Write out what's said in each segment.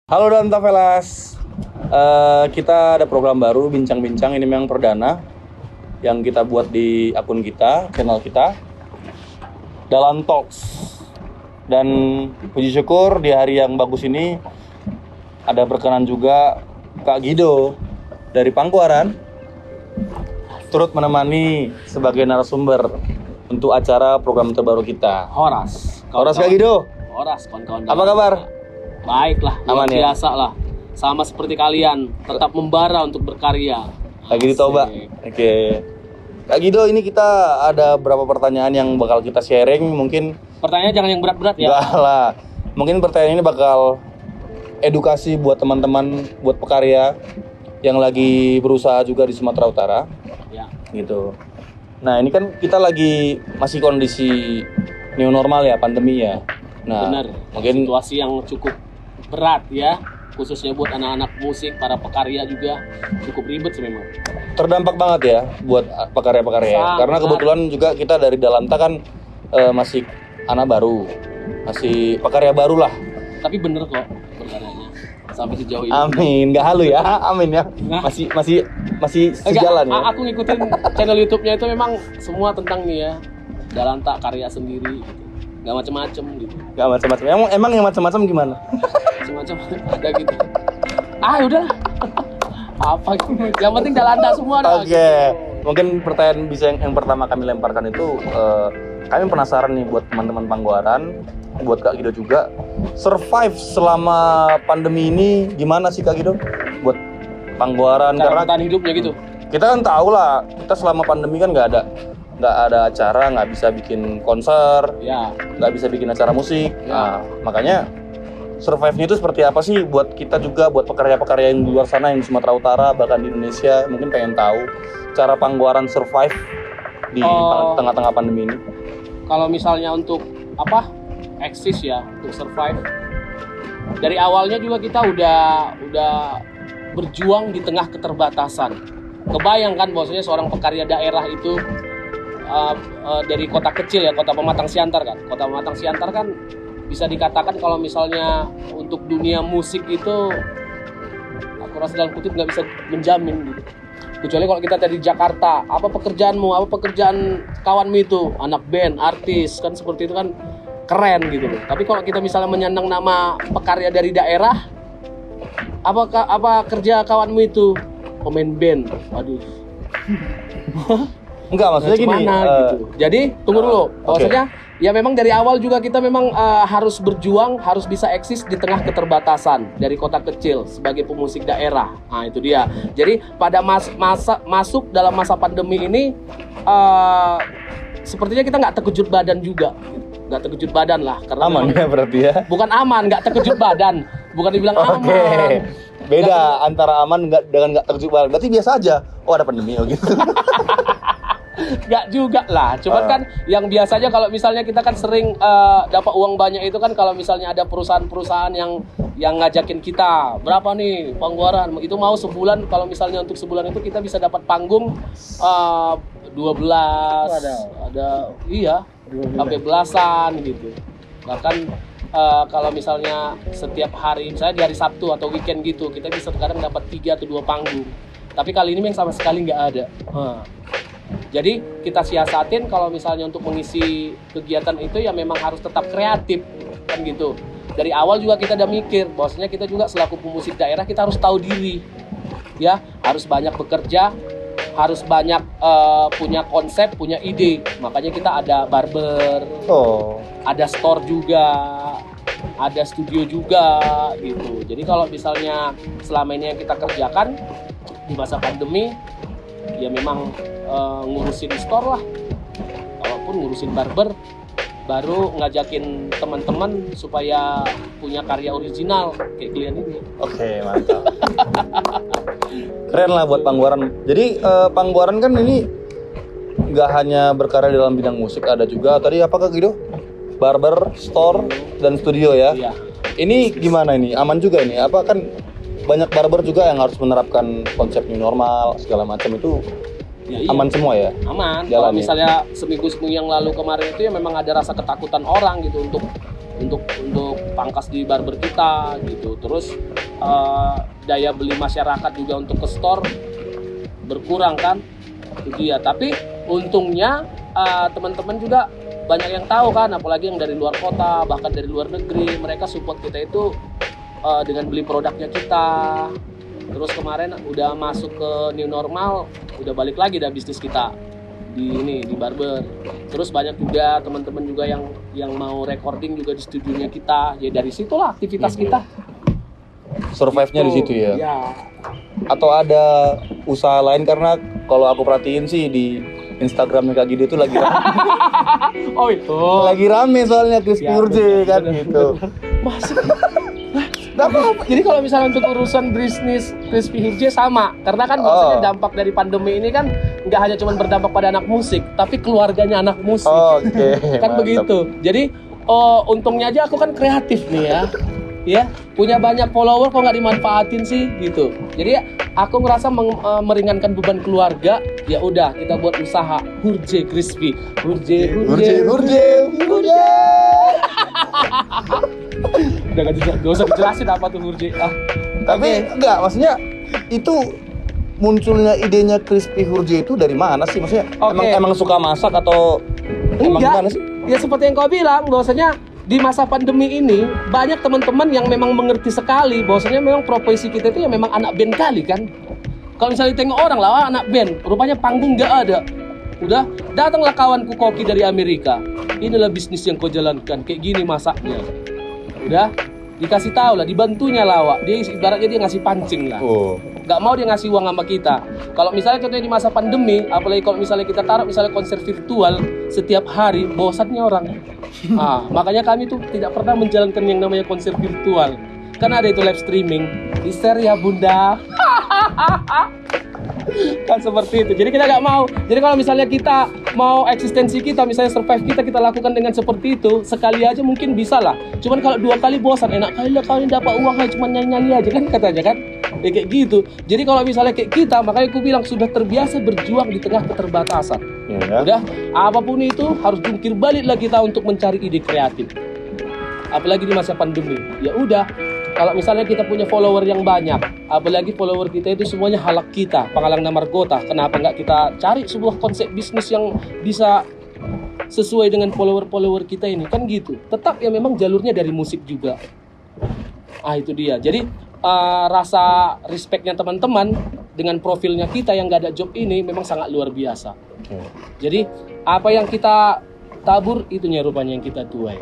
Halo dan Tavelas, kita ada program baru bincang-bincang, ini memang perdana yang kita buat di akun kita, channel kita, Dalam Talks. Dan puji syukur di hari yang bagus ini ada berkenan juga Kak Guido dari Pangkuaran turut menemani sebagai narasumber untuk acara program terbaru kita. Horas Kak Guido. Horas, kawan-kawan. Apa kabar? Baiklah, Aman ya? biasa lah. Sama seperti kalian, tetap membara untuk berkarya. Kak Guido coba. Oke. Kak Guido, ini kita ada beberapa pertanyaan yang bakal kita sharing. Mungkin Pertanyaan jangan yang berat-berat ya. enggak lah. Mungkin pertanyaan ini bakal edukasi buat teman-teman, buat pekarya yang lagi berusaha juga di Sumatera Utara. Ya. Gitu. Nah, ini kan kita lagi masih kondisi new normal ya, pandemi ya. Nah, Benar. mungkin Situasi yang cukup berat ya, khususnya buat anak-anak musik, para pekarya juga cukup ribet sih memang. terdampak banget ya buat pekarya-pekarya ya. Sangat. Karena kebetulan juga kita dari Dalanta kan masih anak baru, masih pekarya baru lah. Tapi bener kok perkaranya sampai sejauh ini. Amin, nggak halu ya, amin ya. Nah. Masih sejalan ya. Aku ngikutin channel YouTube-nya itu memang semua tentang nih ya, Dalanta karya sendiri gitu. Gak macem-macem gitu. Nggak macam-macam. Emang yang macam-macam gimana? Macam-macam ada gitu. Udahlah. Apa gitu. Yang penting Dalanta semua dah. Oke, mungkin pertanyaan bisa yang pertama kami lemparkan itu, kami penasaran nih buat teman-teman Pangkuaran, buat Kak Guido juga, survive selama pandemi ini gimana sih Kak Guido? Buat Pangkuaran, Cara karena bertahan hidupnya gitu. kita kan tahu lah, kita selama pandemi kan nggak ada acara, nggak bisa bikin konser, Ya. nggak bisa bikin acara musik. Ya. Nah, makanya survive-nya itu seperti apa sih buat kita juga, buat pekarya-pekarya yang di luar sana, yang di Sumatera Utara, bahkan di Indonesia, mungkin pengen tahu cara Pangkuaran survive di tengah-tengah pandemi ini. Kalau misalnya untuk eksis ya, untuk survive. Dari awalnya juga kita udah berjuang di tengah keterbatasan. Kebayangkan bahwasanya seorang pekarya daerah itu dari kota kecil ya, kota Pematang Siantar kan. Kota Pematang Siantar kan bisa dikatakan kalau misalnya untuk dunia musik itu aku rasa dalam kutip nggak bisa menjamin gitu. Kecuali kalau kita dari Jakarta, apa pekerjaanmu, apa pekerjaan kawanmu itu, anak band, artis, kan seperti itu kan keren gitu loh. Tapi kalau kita misalnya menyandang nama pekarya dari daerah, apa kerja kawanmu itu? Pemain band. Waduh. Enggak, maksudnya gini. Gitu. Jadi tunggu dulu. Maksudnya ya memang dari awal juga kita memang harus berjuang, harus bisa eksis di tengah keterbatasan dari kota kecil sebagai pemusik daerah. Nah, itu dia. Jadi pada masuk dalam masa pandemi ini sepertinya kita nggak terkejut badan juga. Nggak terkejut badan lah karena Aman ya berarti ya. bukan aman, nggak terkejut badan. Bukan dibilang aman. Oke. Beda antara aman dengan nggak terkejut badan. Berarti biasa aja. Oh, ada pandemi gitu. Nggak juga lah, cuman kan yang biasanya kalau misalnya kita kan sering dapat uang banyak itu kan kalau misalnya ada perusahaan-perusahaan yang ngajakin kita, berapa nih Pangkuaran, itu mau sebulan, kalau misalnya untuk sebulan itu kita bisa dapat panggung 12, ada iya, sampai belasan gitu. Bahkan kalau misalnya setiap hari, misalnya di hari Sabtu atau weekend gitu, kita bisa kadang dapat 3 atau 2 panggung. Tapi kali ini memang sama sekali nggak ada. Jadi kita siasatin kalau misalnya untuk mengisi kegiatan itu ya memang harus tetap kreatif kan gitu. Dari awal juga kita udah mikir bahwasanya kita juga selaku pemusik daerah kita harus tahu diri. Ya, harus banyak bekerja, harus banyak punya konsep, punya ide. Makanya kita ada barber, ada store juga, ada studio juga gitu. Jadi kalau misalnya selama ini yang kita kerjakan di masa pandemi ya memang ngurusin store lah, walaupun ngurusin barber, baru ngajakin teman-teman supaya punya karya original kayak kalian ini. Oke, mantap. Keren lah buat Pangkuaran. Jadi Pangkuaran kan ini nggak hanya berkarya dalam bidang musik, ada juga tadi apa Kak Guido? Barber, store, dan studio ya. Iya. Ini gimana ini? Aman juga ini? Apa kan banyak barber juga yang harus menerapkan konsep new normal segala macam itu. Ya, iya. Aman semua ya? Aman. Jalan Kalau misalnya seminggu yang lalu kemarin itu ya memang ada rasa ketakutan orang gitu untuk pangkas di barber kita gitu. Terus daya beli masyarakat juga untuk ke store berkurang kan, itu dia. Tapi untungnya teman-teman juga banyak yang tahu kan, apalagi yang dari luar kota bahkan dari luar negeri, mereka support kita itu dengan beli produknya kita. Terus kemarin udah masuk ke new normal, udah balik lagi dah bisnis kita di barber. Terus banyak juga teman-teman juga yang mau recording juga di studionya kita. Ya dari situlah aktivitas kita. Survive-nya di situ ya. Ya. Atau ada usaha lain, karena kalau aku perhatiin sih di Instagramnya Kak Gido itu lagi rame. Oh itu. Lagi rame soalnya Crispy Ya, Hurje kan bener, gitu. Masuk. Jadi kalau misalnya untuk urusan bisnis Crispy Hurje sama, karena kan maksudnya dampak dari pandemi ini kan nggak hanya cuma berdampak pada anak musik, tapi keluarganya anak musik. Oke. Kan Mantap. begitu. Jadi untungnya aja aku kan kreatif nih ya punya banyak follower kok nggak dimanfaatin sih gitu. Jadi aku ngerasa meringankan beban keluarga. Ya udah kita buat usaha Hurje Crispy. Hurje. Udah gak usah dijelasin apa tuh Hurje. Tapi enggak, maksudnya itu munculnya idenya Crispy Hurje itu dari mana sih? Maksudnya emang suka masak atau emang enggak gimana sih? Ya seperti yang kau bilang, bahwasanya di masa pandemi ini banyak teman-teman yang memang mengerti sekali bahwasanya memang profesi kita itu ya memang anak band kali kan. Kalau misalnya tengok orang lah anak band, rupanya panggung nggak ada. Udah datanglah kawanku Koki dari Amerika. Inilah bisnis yang kau jalankan, kayak gini masaknya. Udah dikasih tahu lah, dibantunya lawak. Dia ibaratnya dia ngasih pancing lah. Nggak mau dia ngasih uang sama kita. Kalau misalnya contohnya di masa pandemi, apalagi kalau misalnya kita taruh misalnya konser virtual setiap hari, bosannya orang. Makanya kami tuh tidak pernah menjalankan yang namanya konser virtual. Karena ada itu live streaming. Di-share ya bunda. Kan seperti itu. Jadi kita nggak mau. Jadi kalau misalnya kita mau eksistensi kita, misalnya survive kita lakukan dengan seperti itu, sekali aja mungkin bisa lah. Cuman kalau 2 kali bosan, enak kali lah kalian dapat uang aja cuma nyanyi-nyanyi aja kan katanya kan. Ya kayak gitu. Jadi kalau misalnya kayak kita, makanya aku bilang sudah terbiasa berjuang di tengah keterbatasan. Ya. Udah, apapun itu harus jungkir balik lah kita untuk mencari ide kreatif. Apalagi di masa pandemi. Ya udah, kalau misalnya kita punya follower yang banyak, apalagi follower kita itu semuanya halak kita, panghalang margota, kenapa nggak kita cari sebuah konsep bisnis yang bisa sesuai dengan follower-follower kita ini, kan gitu. Tetap ya memang jalurnya dari musik juga. Itu dia. Jadi rasa respectnya teman-teman dengan profilnya kita yang nggak ada job ini memang sangat luar biasa. Jadi apa yang kita tabur itunya rupanya yang kita tuai.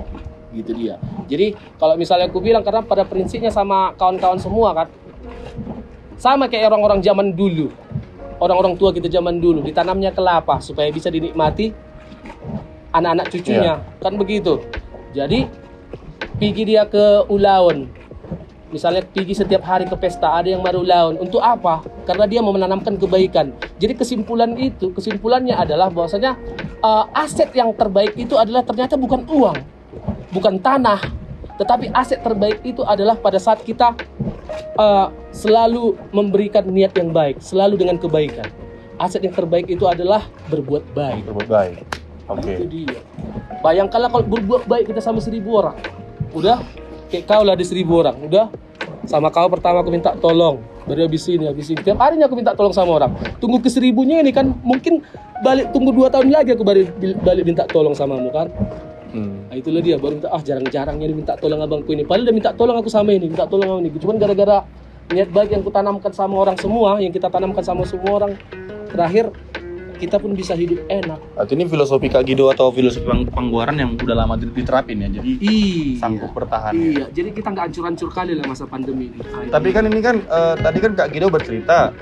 Gitu dia. Jadi kalau misalnya aku bilang, karena pada prinsipnya sama kawan-kawan semua kan, sama kayak orang-orang zaman dulu, orang-orang tua kita zaman dulu, ditanamnya kelapa supaya bisa dinikmati anak-anak cucunya, kan begitu. Jadi pergi dia ke ulaun, misalnya pergi setiap hari ke pesta, ada yang baru ulaun, untuk apa? Karena dia mau menanamkan kebaikan. Jadi kesimpulannya adalah bahwasanya aset yang terbaik itu adalah ternyata bukan uang, bukan tanah, tetapi aset terbaik itu adalah pada saat kita selalu memberikan niat yang baik, selalu dengan kebaikan. Aset yang terbaik itu adalah berbuat baik. Oke. Itu dia. Bayangkanlah kalau berbuat baik kita sama 1000 orang. Udah, kayak kau lah ada 1000 orang. Udah, sama kau pertama aku minta tolong. Baru habis ini. Tiap harinya aku minta tolong sama orang. Tunggu ke 1000-nya ini kan mungkin balik tunggu 2 tahun lagi aku balik minta tolong samamu kan. Itulah dia, baru minta, jarang-jarangnya minta tolong abangku ini. Padahal udah minta tolong aku sama ini, minta tolong sama ini. Cuman gara-gara niat baik yang kutanamkan sama orang semua, yang kita tanamkan sama semua orang, terakhir kita pun bisa hidup enak. Ini filosofi Kak Gido atau filosofi Pangguaran yang udah lama diterapin ya, jadi sanggup bertahan. Iya, jadi kita nggak hancur-hancur kali lah masa pandemi ini. Tapi kan ini kan tadi kan Kak Gido bercerita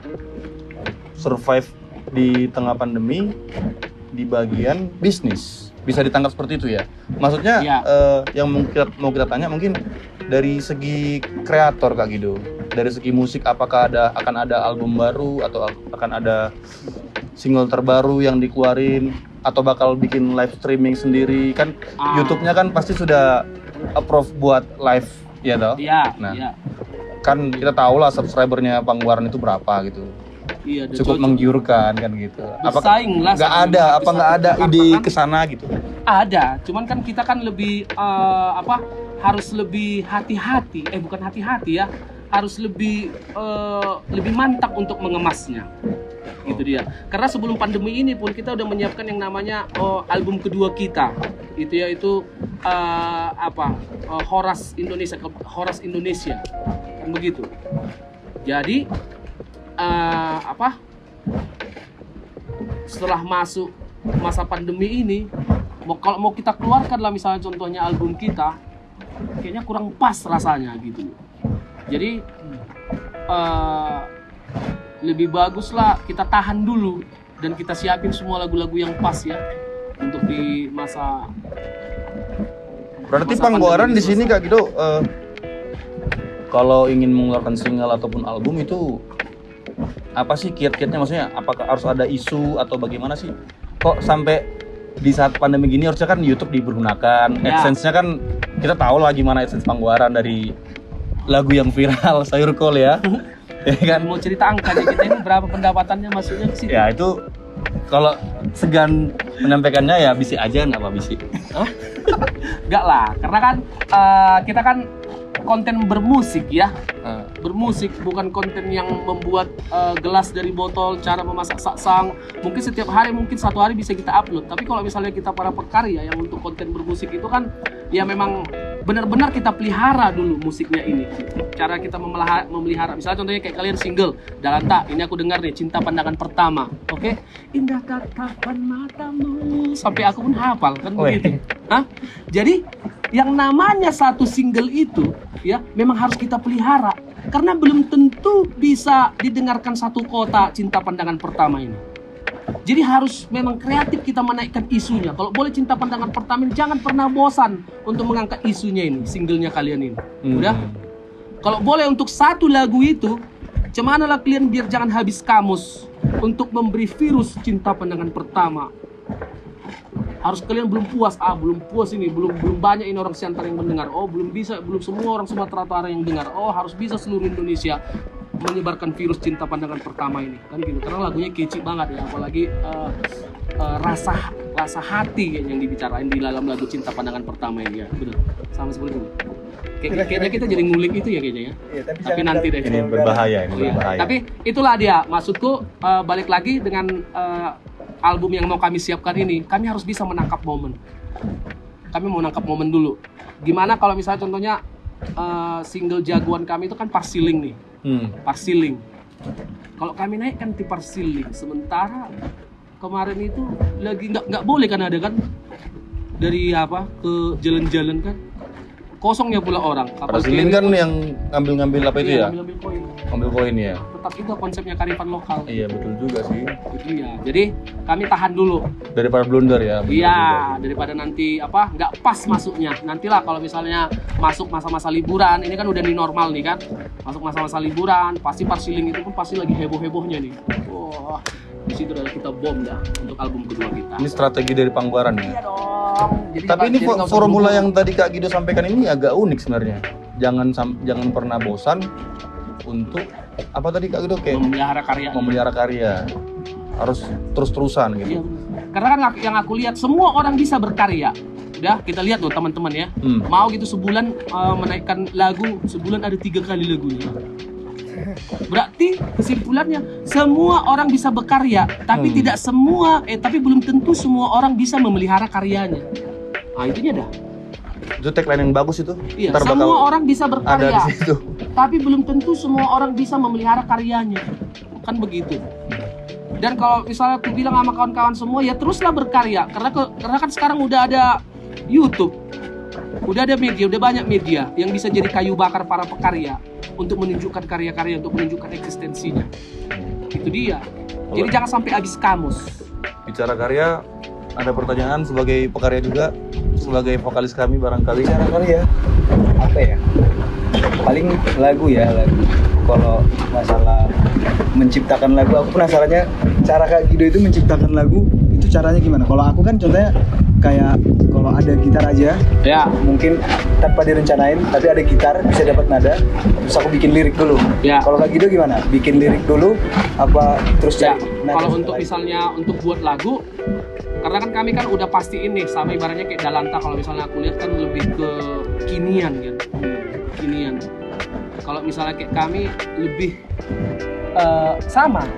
survive di tengah pandemi di bagian bisnis. Bisa ditangkap seperti itu ya. Maksudnya yang mau kita tanya mungkin dari segi kreator Kak Gido, dari segi musik, apakah akan ada album baru atau akan ada single terbaru yang dikeluarin atau bakal bikin live streaming sendiri kan? YouTube-nya kan pasti sudah approve buat live ya toh? Iya. Kan kita tahu lah subscribernya Pangguaran itu berapa gitu. Iya, cukup menggiurkan kan gitu. Bersaing lah. Nggak ada ide kesana gitu? Ada, cuman kan kita kan lebih harus lebih hati-hati, bukan hati-hati ya, harus lebih mantap untuk mengemasnya. Gitu dia. Karena sebelum pandemi ini pun kita udah menyiapkan yang namanya album kedua kita. Itu yaitu Horas Indonesia. Kan begitu. Jadi setelah masuk masa pandemi ini, kalau mau kita keluarkan lah misalnya contohnya album kita, kayaknya kurang pas rasanya gitu. Jadi lebih bagus lah kita tahan dulu dan kita siapin semua lagu-lagu yang pas ya untuk di masa. Berarti Pangguaran di sini Kak Gido kalau ingin mengeluarkan single ataupun album itu apa sih kiat-kiatnya, maksudnya apakah harus ada isu atau bagaimana sih? Kok sampai di saat pandemi gini harusnya kan YouTube dipergunakan, AdSense-nya kan kita tahu lah gimana AdSense Pangguaran dari lagu yang viral Sayur Kol ya. Ya kan? Mau cerita angkanya kita ini berapa pendapatannya masuknya ke situ? Ya itu kalau segan menyampaikannya ya bisik aja, nggak apa bisik. Enggak lah, karena kan kita kan konten bermusik ya. Bermusik, bukan konten yang membuat gelas dari botol, cara memasak saksang. Mungkin setiap hari, mungkin satu hari bisa kita upload. Tapi kalau misalnya kita para pekarya yang untuk konten bermusik itu kan ya memang benar-benar kita pelihara dulu musiknya ini. Cara kita memelihara, misalnya contohnya kayak kalian single Dalanta, ini aku dengar nih Cinta Pandangan Pertama. Oke? Indah tatapan matamu, sampai aku pun hafal kan begitu. Jadi yang namanya satu single itu ya memang harus kita pelihara, karena belum tentu bisa didengarkan satu kota Cinta Pandangan Pertama ini. Jadi harus memang kreatif kita menaikkan isunya. Kalau boleh Cinta Pandangan Pertama ini jangan pernah bosan untuk mengangkat isunya ini, singlenya kalian ini. Udah? Kalau boleh untuk satu lagu itu, cuman lah kalian biar jangan habis kamus untuk memberi virus Cinta Pandangan Pertama. Harus kalian belum puas ini, belum banyak ini orang Siantar yang mendengar. Belum semua orang Sumatera Utara yang dengar. Harus bisa seluruh Indonesia menyebarkan virus Cinta Pandangan Pertama ini, kan gitu. Karena lagunya kece banget ya, apalagi rasa hati yang dibicarain di dalam lagu Cinta Pandangan Pertama ini ya. Benar. Sama seperti itu. Kayaknya kita jadi ngulik itu ya kayaknya ya. Iya, tapi nanti deh. Ini berbahaya, berbahaya. Tapi itulah dia, maksudku balik lagi dengan album yang mau kami siapkan ini, kami harus bisa menangkap momen. Kami mau menangkap momen dulu. Gimana kalau misalnya contohnya single jagoan kami itu kan Parsiling nih. Parsiling. Kalau kami naik kan di Parsiling, sementara kemarin itu lagi nggak boleh kan ada kan dari ke jalan-jalan kan. Kosongnya pula orang. Parsiling kan yang ngambil apa itu ya? Ngambil koin. Ngambil koin ya. Tetap itu konsepnya kearifan lokal. Iya betul juga sih. Itu ya. Jadi kami tahan dulu. Daripada blunder ya. Iya, daripada nanti nggak pas masuknya. Nantilah kalau misalnya masuk masa-masa liburan, ini kan udah new normal nih kan. Masuk masa-masa liburan, pasti Parsiling itu pun pasti lagi heboh-hebohnya nih. Wah, di situ udah kita bom dah untuk album kedua kita. Ini strategi dari Pangguaran ya. Iya dong. Tapi ini formula yang tadi Kak Gido sampaikan ini agak unik sebenarnya. Jangan pernah bosan untuk apa tadi Kak Gido kayak memelihara karya. Harus terus-terusan gitu. Iya, karena kan yang aku lihat semua orang bisa berkarya. Udah kita lihat loh teman-teman ya. Mau gitu sebulan menaikkan lagu, sebulan ada 3 kali lagunya. Berarti kesimpulannya semua orang bisa berkarya, tapi tapi belum tentu semua orang bisa memelihara karyanya. Itunya dah. Itu tagline yang bagus itu. Iya, semua orang bisa berkarya, ada di situ. tapi belum tentu semua orang bisa memelihara karyanya. Kan begitu. Dan kalau misalnya aku bilang sama kawan-kawan semua, ya teruslah berkarya, karena kan sekarang udah ada YouTube. Udah ada media, udah banyak media yang bisa jadi kayu bakar para pekarya untuk menunjukkan karya-karya, untuk menunjukkan eksistensinya. Itu dia. Jadi jangan sampai habis kamus. Bicara karya, ada pertanyaan sebagai pekarya juga, sebagai vokalis kami barangkali. Bicara karya, apa ya? Paling lagu ya, lagu. Kalau masalah menciptakan lagu, aku penasarannya cara Kak Gido itu menciptakan lagu, itu caranya gimana? Kalau aku kan contohnya kayak kalau ada gitar aja, ya mungkin tanpa direncanain, tapi ada gitar bisa dapat nada, terus aku bikin lirik dulu. Ya. Kalau Kak Gido gimana? Bikin lirik dulu, apa terus ya. cari nada? Kalau untuk misalnya untuk buat lagu, Karena kan kami kan udah pastiin nih, sama ibaratnya kayak Dalanta, kalau misalnya aku lihat kan lebih ke kinian kan, kinian. Kalau misalnya kayak kami lebih sama,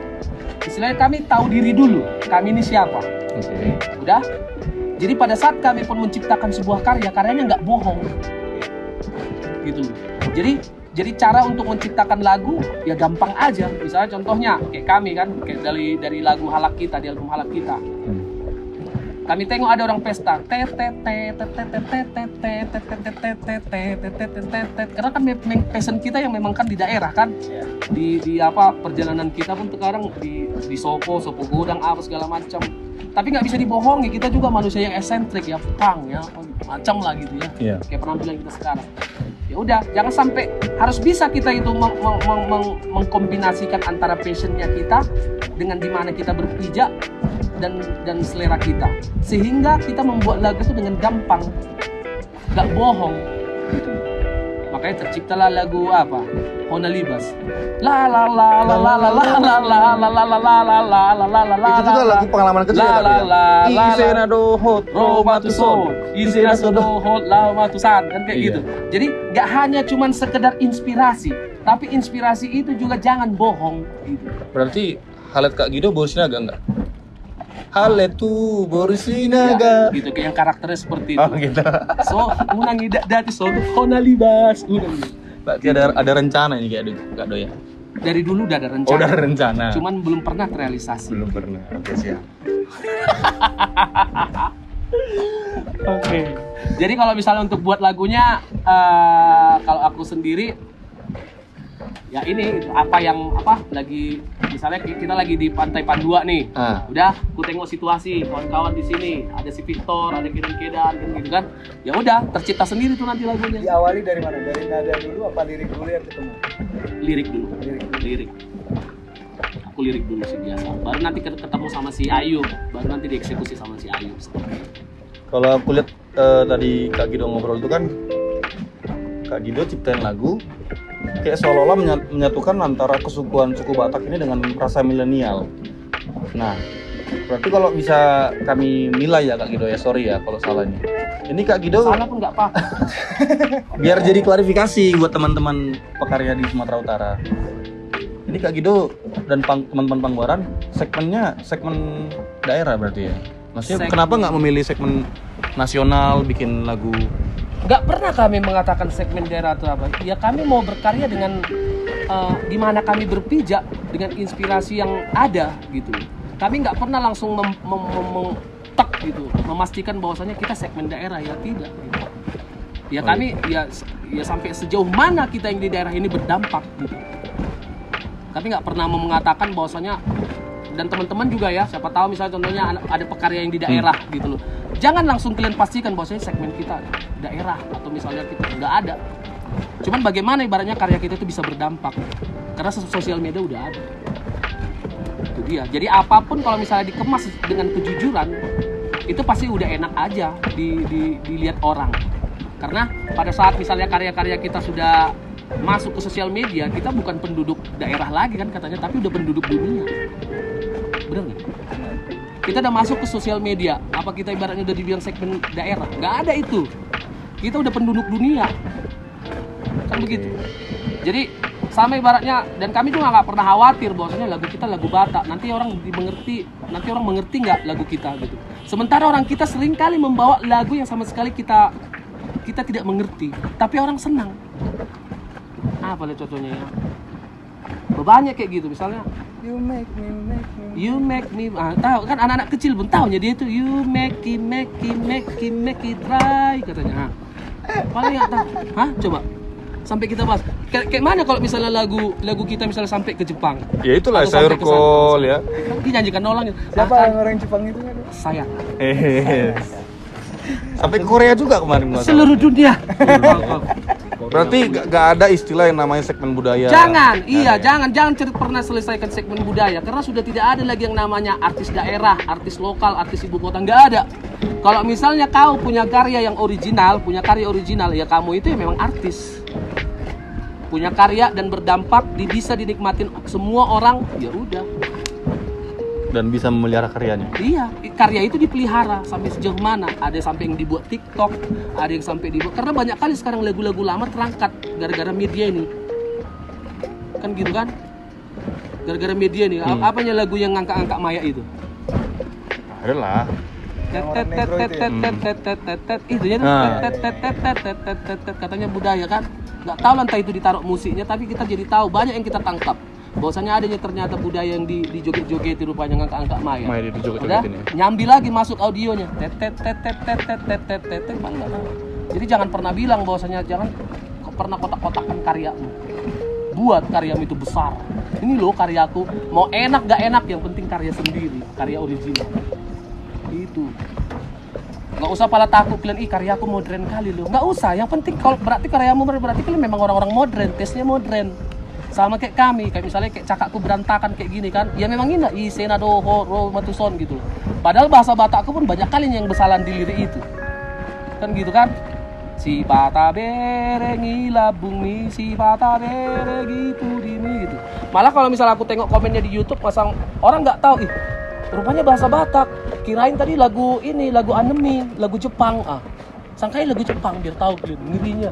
istilahnya kami tahu diri dulu, kami ini siapa. Udah. Jadi pada saat kami pun menciptakan sebuah karya, karyanya nggak bohong, gitu loh. Jadi cara untuk menciptakan lagu ya gampang aja. Misalnya contohnya kayak kami kan, kayak dari lagu Halak Kita, di album Halak Kita. Kami tengok ada orang pesta, karena kan passion kita yang memang kan di daerah kan, di apa perjalanan kita pun sekarang di Sopo Godang apa segala macam. Tapi nggak bisa dibohongi, kita juga manusia yang eksentrik ya, pang ya, macam lah gitu ya, kayak penampilan kita sekarang. Ya udah, jangan sampai harus bisa kita itu mengkombinasikan antara passionnya kita dengan dimana kita berpijak dan selera kita, sehingga kita membuat lagu itu dengan gampang, nggak bohong gitu. Makanya terciptalah lagu apa, Hona Libas, la la la la la la la la la la la la la la la la. Itu juga lagu pengalaman kecil ya. Isena dohot Roma tuso, Isena dohot Lama tusan, kan kayak gitu. Jadi nggak hanya cuman sekedar inspirasi, tapi inspirasi itu juga jangan bohong gitu. Berarti Halet Kak Gido Borisinaga enggak? Halet tuh Borisinaga. Gitu kayak yang karakternya seperti itu. Oh gitu. So, unang idak dati so Hona Libas, unang. Berarti ada rencana ini kayak Kak Do ya? Dari dulu udah ada rencana. Oh, udah ada rencana. Cuman belum pernah terrealisasi. Belum pernah. Oke, siap. Oke. Jadi kalau misalnya untuk buat lagunya, kalau aku sendiri, ya ini apa lagi, misalnya kita lagi di Pantai Pandua nih. Udah, aku tengok situasi kawan-kawan di sini, ada si Victor, ada Kedan gitu kan. Ya udah, tercipta sendiri tuh nanti lagunya. Diawali dari mana? Dari nada dulu apa lirik dulu yang ketemu? Lirik dulu. Lirik. Aku lirik dulu sih biasa. Baru nanti ketemu sama si Ayu, baru nanti dieksekusi sama si Ayu. Kalau aku lihat tadi Kak Gido ngobrol itu kan, Kak Gido ciptain lagu kayak seolah-olah menyatukan antara kesukuan suku Batak ini dengan rasa milenial. Nah, berarti kalau bisa kami nilai ya Kak Gido ya, sorry ya kalau salah ini. Ini Kak Gido salah pun nggak apa-apa. Biar jadi klarifikasi buat teman-teman pekarya di Sumatera Utara. Ini Kak Gido dan teman-teman Pangwaran segmennya segmen daerah berarti ya. Maksudnya kenapa nggak memilih segmen nasional bikin lagu? Nggak pernah kami mengatakan segmen daerah atau apa. Ya kami mau berkarya dengan gimana kami berpijak dengan inspirasi yang ada gitu. Kami nggak pernah langsung gitu, memastikan bahwasanya kita segmen daerah, ya tidak. Gitu. Ya kami ya sampai sejauh mana kita yang di daerah ini berdampak gitu. Tapi nggak pernah mengatakan bahwasanya, dan teman-teman juga ya, siapa tahu misalnya contohnya ada pekarya yang di daerah gitu loh. Jangan langsung kalian pastikan bahwasanya segmen kita daerah atau misalnya kita nggak ada. Cuman bagaimana ibaratnya karya kita itu bisa berdampak. Karena sosial media udah ada. Itu dia. Jadi apapun kalau misalnya dikemas dengan kejujuran, itu pasti udah enak aja dilihat orang. Karena pada saat misalnya karya-karya kita sudah masuk ke sosial media, kita bukan penduduk daerah lagi kan katanya, tapi udah penduduk dunia. Bener nggak? Kita udah masuk ke sosial media, apa kita ibaratnya udah dibilang segmen daerah? Nggak ada itu. Kita udah penduduk dunia. Kan begitu. Jadi sama ibaratnya, dan kami juga nggak pernah khawatir bahwasanya lagu kita lagu Batak. Nanti orang mengerti nggak lagu kita gitu. Sementara orang kita sering kali membawa lagu yang sama sekali kita tidak mengerti, tapi orang senang. Apa lah contohnya ya? Banyak kayak gitu, misalnya you make me, tahu kan anak-anak kecil pun tahunya dia itu you make it right katanya. Paling nggak tahu, coba sampai kita bahas kayak mana kalau misalnya lagu kita misalnya sampai ke Jepang. Ya itulah sayur kol ya. Dia nyanyikan orang. Siapa orang Jepang itu kan? Saya. Sampai ke Korea juga kemarin. Seluruh dunia. Berarti gak ada istilah yang namanya segmen budaya. Jangan pernah selesaikan segmen budaya, karena sudah tidak ada lagi yang namanya artis daerah, artis lokal, artis ibu kota, nggak ada. Kalau misalnya kau punya karya original, ya kamu itu ya memang artis. Punya karya dan berdampak, bisa dinikmatin semua orang, ya udah. dan bisa memelihara karyanya. Iya, karya itu dipelihara sampai sejauh mana? Ada sampai yang dibuat TikTok, ada yang sampai dibuat, karena banyak kali sekarang lagu-lagu lama terangkat gara-gara media ini. Kan gitu kan? Gara-gara media nih. Apanya lagu yang ngangkat-ngangkat Maya itu? Adalah Itu ya katanya budaya kan. Nggak tahu entah itu ditaruh musiknya, tapi kita jadi tahu banyak yang kita tangkap. Bahwasanya adanya ternyata budaya yang dijoget-joget rupanya ngangkat-ngangkat Maya. Maya dijoget-jogetin Udah, ya. nyambi lagi masuk audionya. Jadi jangan pernah bilang bahwasanya jangan pernah kotak-kotakan karyamu. Buat karyamu itu besar. Ini loh karyaku, mau enak gak enak, yang penting karya sendiri, karya original. Itu. Gak usah pala takut kalian, karyaku modern kali loh. Gak usah, yang penting kalau berarti karyamu berarti kalian memang orang-orang modern, tesnya modern. Sama kayak kami, kayak misalnya kayak cakakku berantakan kayak gini kan. Ya memang ini isena doho ro matuson gitu. Padahal bahasa Batakku pun banyak kali yang bersalah di lirik itu. Kan gitu kan? Si bata bere ngilabung mi, si bata bere gitu dini gitu. Malah kalau misalnya aku tengok komennya di YouTube pasang orang nggak tahu, rupanya bahasa Batak. Kirain tadi lagu ini, lagu anime, lagu Jepang. Sangkain lagu Jepang biar tahu kalian ngirinya.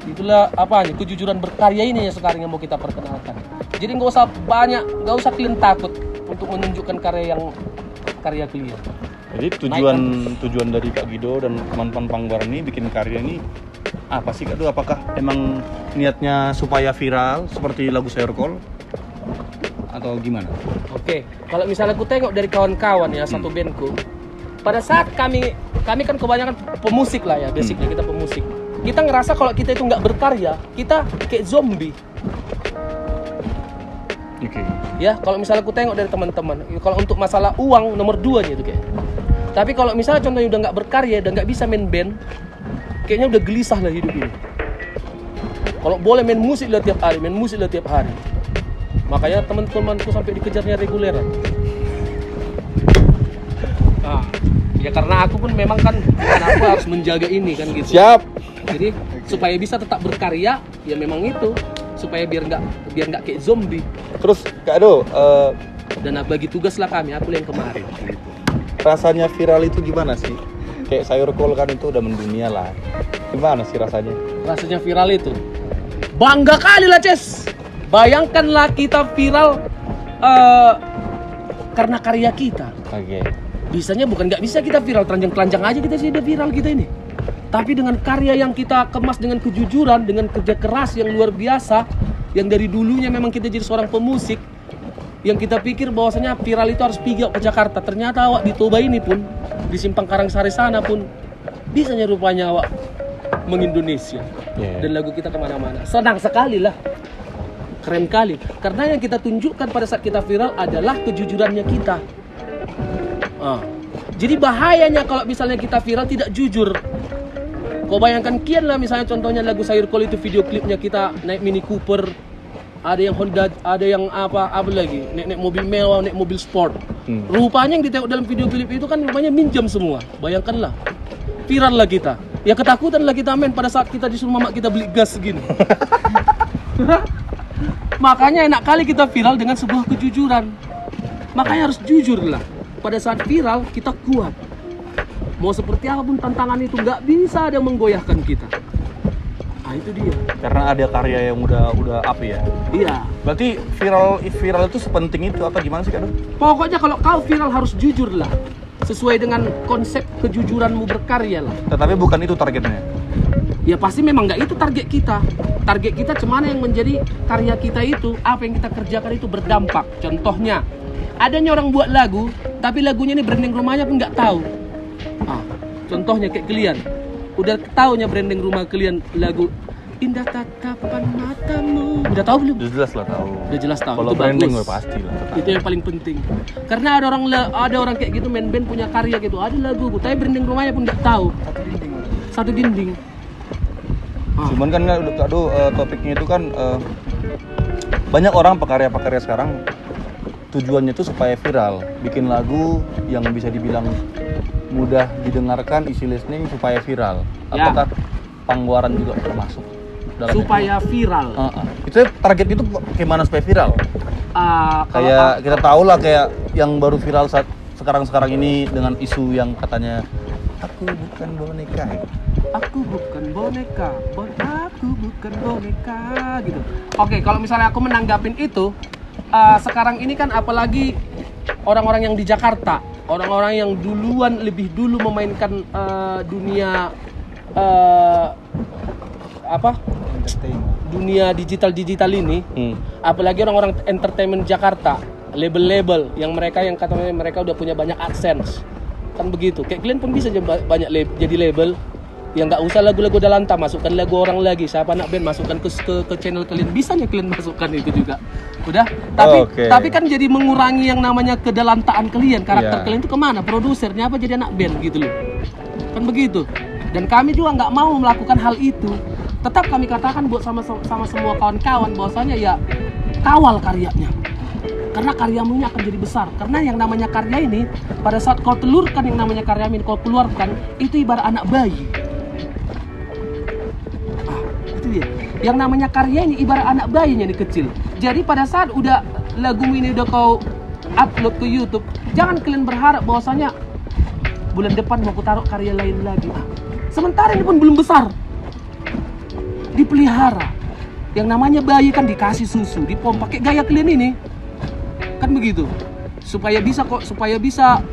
Itulah apanya kejujuran berkarya ini yang sekarang yang mau kita perkenalkan. Jadi nggak usah kalian takut untuk menunjukkan karya kalian. Jadi tujuan dari Kak Guido dan teman-teman Pangbar ini bikin karya ini apa sih Kak? Apakah emang niatnya supaya viral seperti lagu Sayur Kol atau gimana? Oke, kalau misalnya aku tengok dari kawan-kawan ya satu bandku, pada saat kami kan kebanyakan pemusik lah ya, basically kita pemusik. Kita ngerasa kalau kita itu nggak berkarya, kita kayak zombie. Oke. Ya, kalau misalnya aku tengok dari teman-teman, kalau untuk masalah uang nomor 2 nya itu kayak. Tapi kalau misalnya contohnya udah nggak berkarya dan nggak bisa main band, kayaknya udah gelisah lah hidup ini. Kalau boleh main musik lah tiap hari, makanya teman-temanku sampai dikejarnya reguleran. Ya karena aku pun memang kan aku harus menjaga ini kan gitu. Siap. Jadi supaya bisa tetap berkarya, ya memang itu supaya biar nggak kayak zombie. Terus Kak Do, Dan bagi tugas lah kami, aku yang kemarin. Gitu. rasanya viral itu gimana sih? Kayak Sayur Kol kan itu udah mendunia lah. Gimana sih rasanya? Rasanya viral itu bangga kali lah Ces. Bayangkanlah kita viral karena karya kita. Oke. Bisanya bukan nggak bisa kita viral telanjang-telanjang aja kita sih udah viral kita ini. Tapi dengan karya yang kita kemas dengan kejujuran, dengan kerja keras yang luar biasa, yang dari dulunya memang kita jadi seorang pemusik, yang kita pikir bahwasanya viral itu harus pergi ke Jakarta. Ternyata awak di Toba ini pun, di Simpang Karangsari sana pun, bisanya rupanya awak mengindonesia. Dan lagu kita kemana-mana. Senang sekali lah. Keren kali. Karena yang kita tunjukkan pada saat kita viral adalah kejujurannya kita. Jadi bahayanya kalau misalnya kita viral tidak jujur. Kau bayangkan kian lah misalnya contohnya lagu Sayur Kol itu video klipnya kita naik Mini Cooper, ada yang Honda, ada yang apa lagi, naik mobil mewah, naik mobil sport. Rupanya yang ditengok dalam video klip itu kan rupanya minjam semua. Bayangkanlah, viral lah kita. Ya ketakutan lah kita pada saat kita disuruh mamak kita beli gas segini. Makanya enak kali kita viral dengan sebuah kejujuran. Makanya harus jujur lah. Pada saat viral kita kuat. Mau seperti apapun tantangan itu nggak bisa ada yang menggoyahkan kita. Itu dia. Karena ada karya yang udah apa ya? Iya. Berarti viral itu sepenting itu atau gimana sih Kak? Pokoknya kalau kau viral harus jujur lah. Sesuai dengan konsep kejujuranmu berkarya lah. Tetapi bukan itu targetnya. Ya pasti memang nggak itu target kita. Target kita cuman yang menjadi karya kita itu, apa yang kita kerjakan itu berdampak. Contohnya, adanya orang buat lagu, tapi lagunya ini branding rumahnya pun nggak tahu. Contohnya kayak kalian, udah taunya branding rumah kalian lagu Indah Tatapan Matamu. Udah tahu belum? Udah jelas lah tahu. Udah jelas tahu. Kalau itu branding bagus. udah pasti lah. Itu yang paling penting. Karena ada orang kayak gitu main band punya karya gitu, ada lagu, tapi branding rumahnya pun nggak tahu. Satu dinding. Cuman kan topiknya itu kan banyak orang pekarya-pekarya sekarang tujuannya itu supaya viral, bikin lagu yang bisa dibilang mudah didengarkan, isi listening supaya viral. Apakah Pangwaran juga termasuk dalam supaya viral. Itu target itu gimana supaya viral? Kalau Kayak kita tahu lah kayak yang baru viral saat sekarang ini dengan isu yang katanya aku bukan boneka. aku bukan boneka, aku bukan boneka gitu. Oke, kalau misalnya aku menanggapin itu, sekarang ini kan apalagi orang-orang yang di Jakarta, orang-orang yang lebih dulu memainkan dunia dunia digital ini, apalagi orang-orang entertainment Jakarta, label-label yang katanya mereka udah punya banyak AdSense, kan begitu. Kayak kalian pun bisa jadi label yang nggak usah lagu-lagu Dalanta, masukkan lagu orang lagi, siapa anak band masukkan ke channel kalian, bisanya kalian masukkan itu juga. Udah, tapi kan jadi mengurangi yang namanya kedalantaan kalian, karakter kalian itu kemana, produsernya apa jadi anak band gitu loh, kan begitu. Dan kami juga nggak mau melakukan hal itu. Tetap kami katakan buat sama semua kawan-kawan bahwasanya ya kawal karyanya, karena karyamu ini akan jadi besar. Karena yang namanya karya ini pada saat kau telurkan, yang namanya karyamu ini kau keluarkan, itu ibarat anak bayi. Itu dia. Yang namanya karya ini ibarat anak bayinya ini kecil. Jadi pada saat udah lagumu ini udah kau upload ke YouTube, jangan kalian berharap bahwasanya bulan depan mau ku taruh karya lain lagi. Sementara ini pun belum besar, dipelihara. Yang namanya bayi kan dikasih susu, dipom, pakai gaya kalian ini, kan begitu. Supaya bisa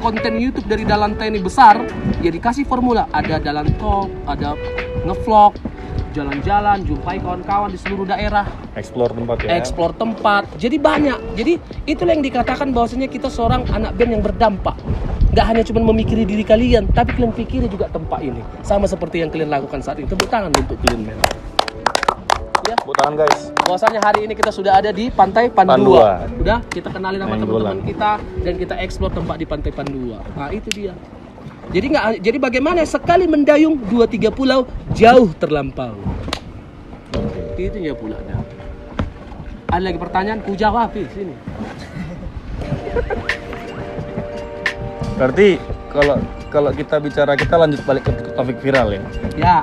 konten YouTube dari Dalanta ini besar, ya dikasih formula. Ada Dalantalk, ada ngevlog, jalan-jalan, jumpai kawan-kawan di seluruh daerah, Explore tempat. Jadi banyak. Jadi itulah yang dikatakan bahwasanya kita seorang anak band yang berdampak. Gak hanya cuma memikiri diri kalian, tapi kalian pikiri juga tempat ini. Sama seperti yang kalian lakukan saat ini. Tepuk tangan untuk kalian, men. Ya. Tepuk tangan, guys. Bahwasanya hari ini kita sudah ada di Pantai Pandua. Udah, kita kenalin sama teman-teman kita dan kita explore tempat di Pantai Pandua. Nah, itu dia. Jadi bagaimana sekali mendayung 2-3 pulau jauh terlampau. Itu ya pula dah. Ada lagi pertanyaan, ku jawab sini. Berarti kalau kita bicara, kita lanjut balik ke topik viral ya. Ya.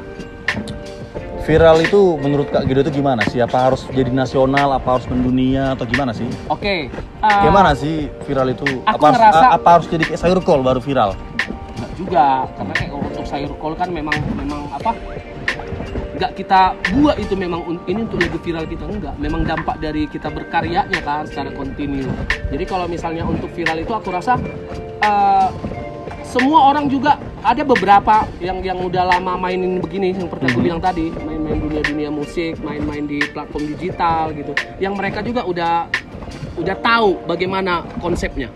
Viral itu menurut Kak Gido itu gimana sih? Apa harus jadi nasional, apa harus mendunia, atau gimana sih? Oke. Gimana sih viral itu? Apa harus jadi kayak sayur kol baru viral? Enggak juga, karena kayak untuk sayur kol kan memang enggak kita buat itu memang ini untuk lagu viral kita, enggak. Memang dampak dari kita berkaryanya kan secara kontinu. Jadi kalau misalnya untuk viral itu aku rasa semua orang juga ada beberapa yang udah lama mainin begini, yang seperti aku bilang tadi, main-main dunia musik, main-main di platform digital gitu. Yang mereka juga udah tahu bagaimana konsepnya.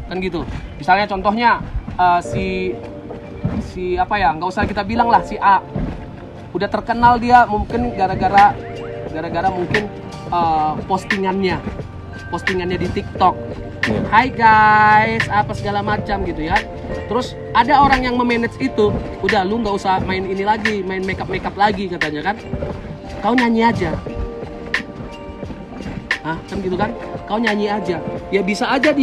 Kan gitu. Misalnya contohnya si nggak usah kita bilang lah, si A udah terkenal dia mungkin gara-gara mungkin postingannya di TikTok. Hai guys, apa segala macam gitu ya. Terus ada orang yang memanage itu, udah lu nggak usah main ini lagi, main makeup lagi katanya kan. Kau nyanyi aja. Kan gitu kan? Kau nyanyi aja. Ya bisa aja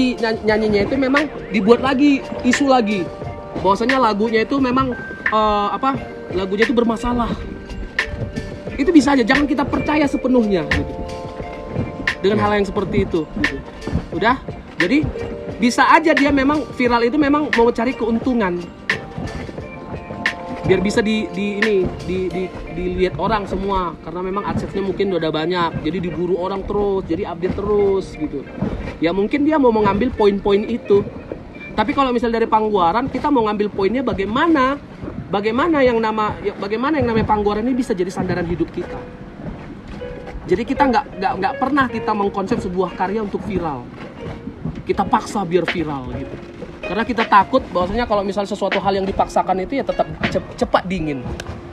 nyanyinya itu memang dibuat lagi isu lagi. Bahwasanya lagunya itu memang lagunya itu bermasalah. Itu bisa aja, jangan kita percaya sepenuhnya gitu. Dengan hal yang seperti itu gitu. Udah? Jadi bisa aja dia memang viral itu memang mau cari keuntungan. Biar bisa dilihat orang semua, karena memang aksesnya mungkin udah banyak, jadi diburu orang terus, jadi update terus gitu. Ya mungkin dia mau mengambil poin-poin itu. Tapi kalau misal dari Pangguaran, kita mau ngambil poinnya bagaimana yang namanya Pangguaran ini bisa jadi sandaran hidup kita. Jadi kita nggak pernah kita mengkonsep sebuah karya untuk viral. Kita paksa biar viral gitu. Karena kita takut bahwasanya kalau misal sesuatu hal yang dipaksakan itu ya tetap cepat dingin.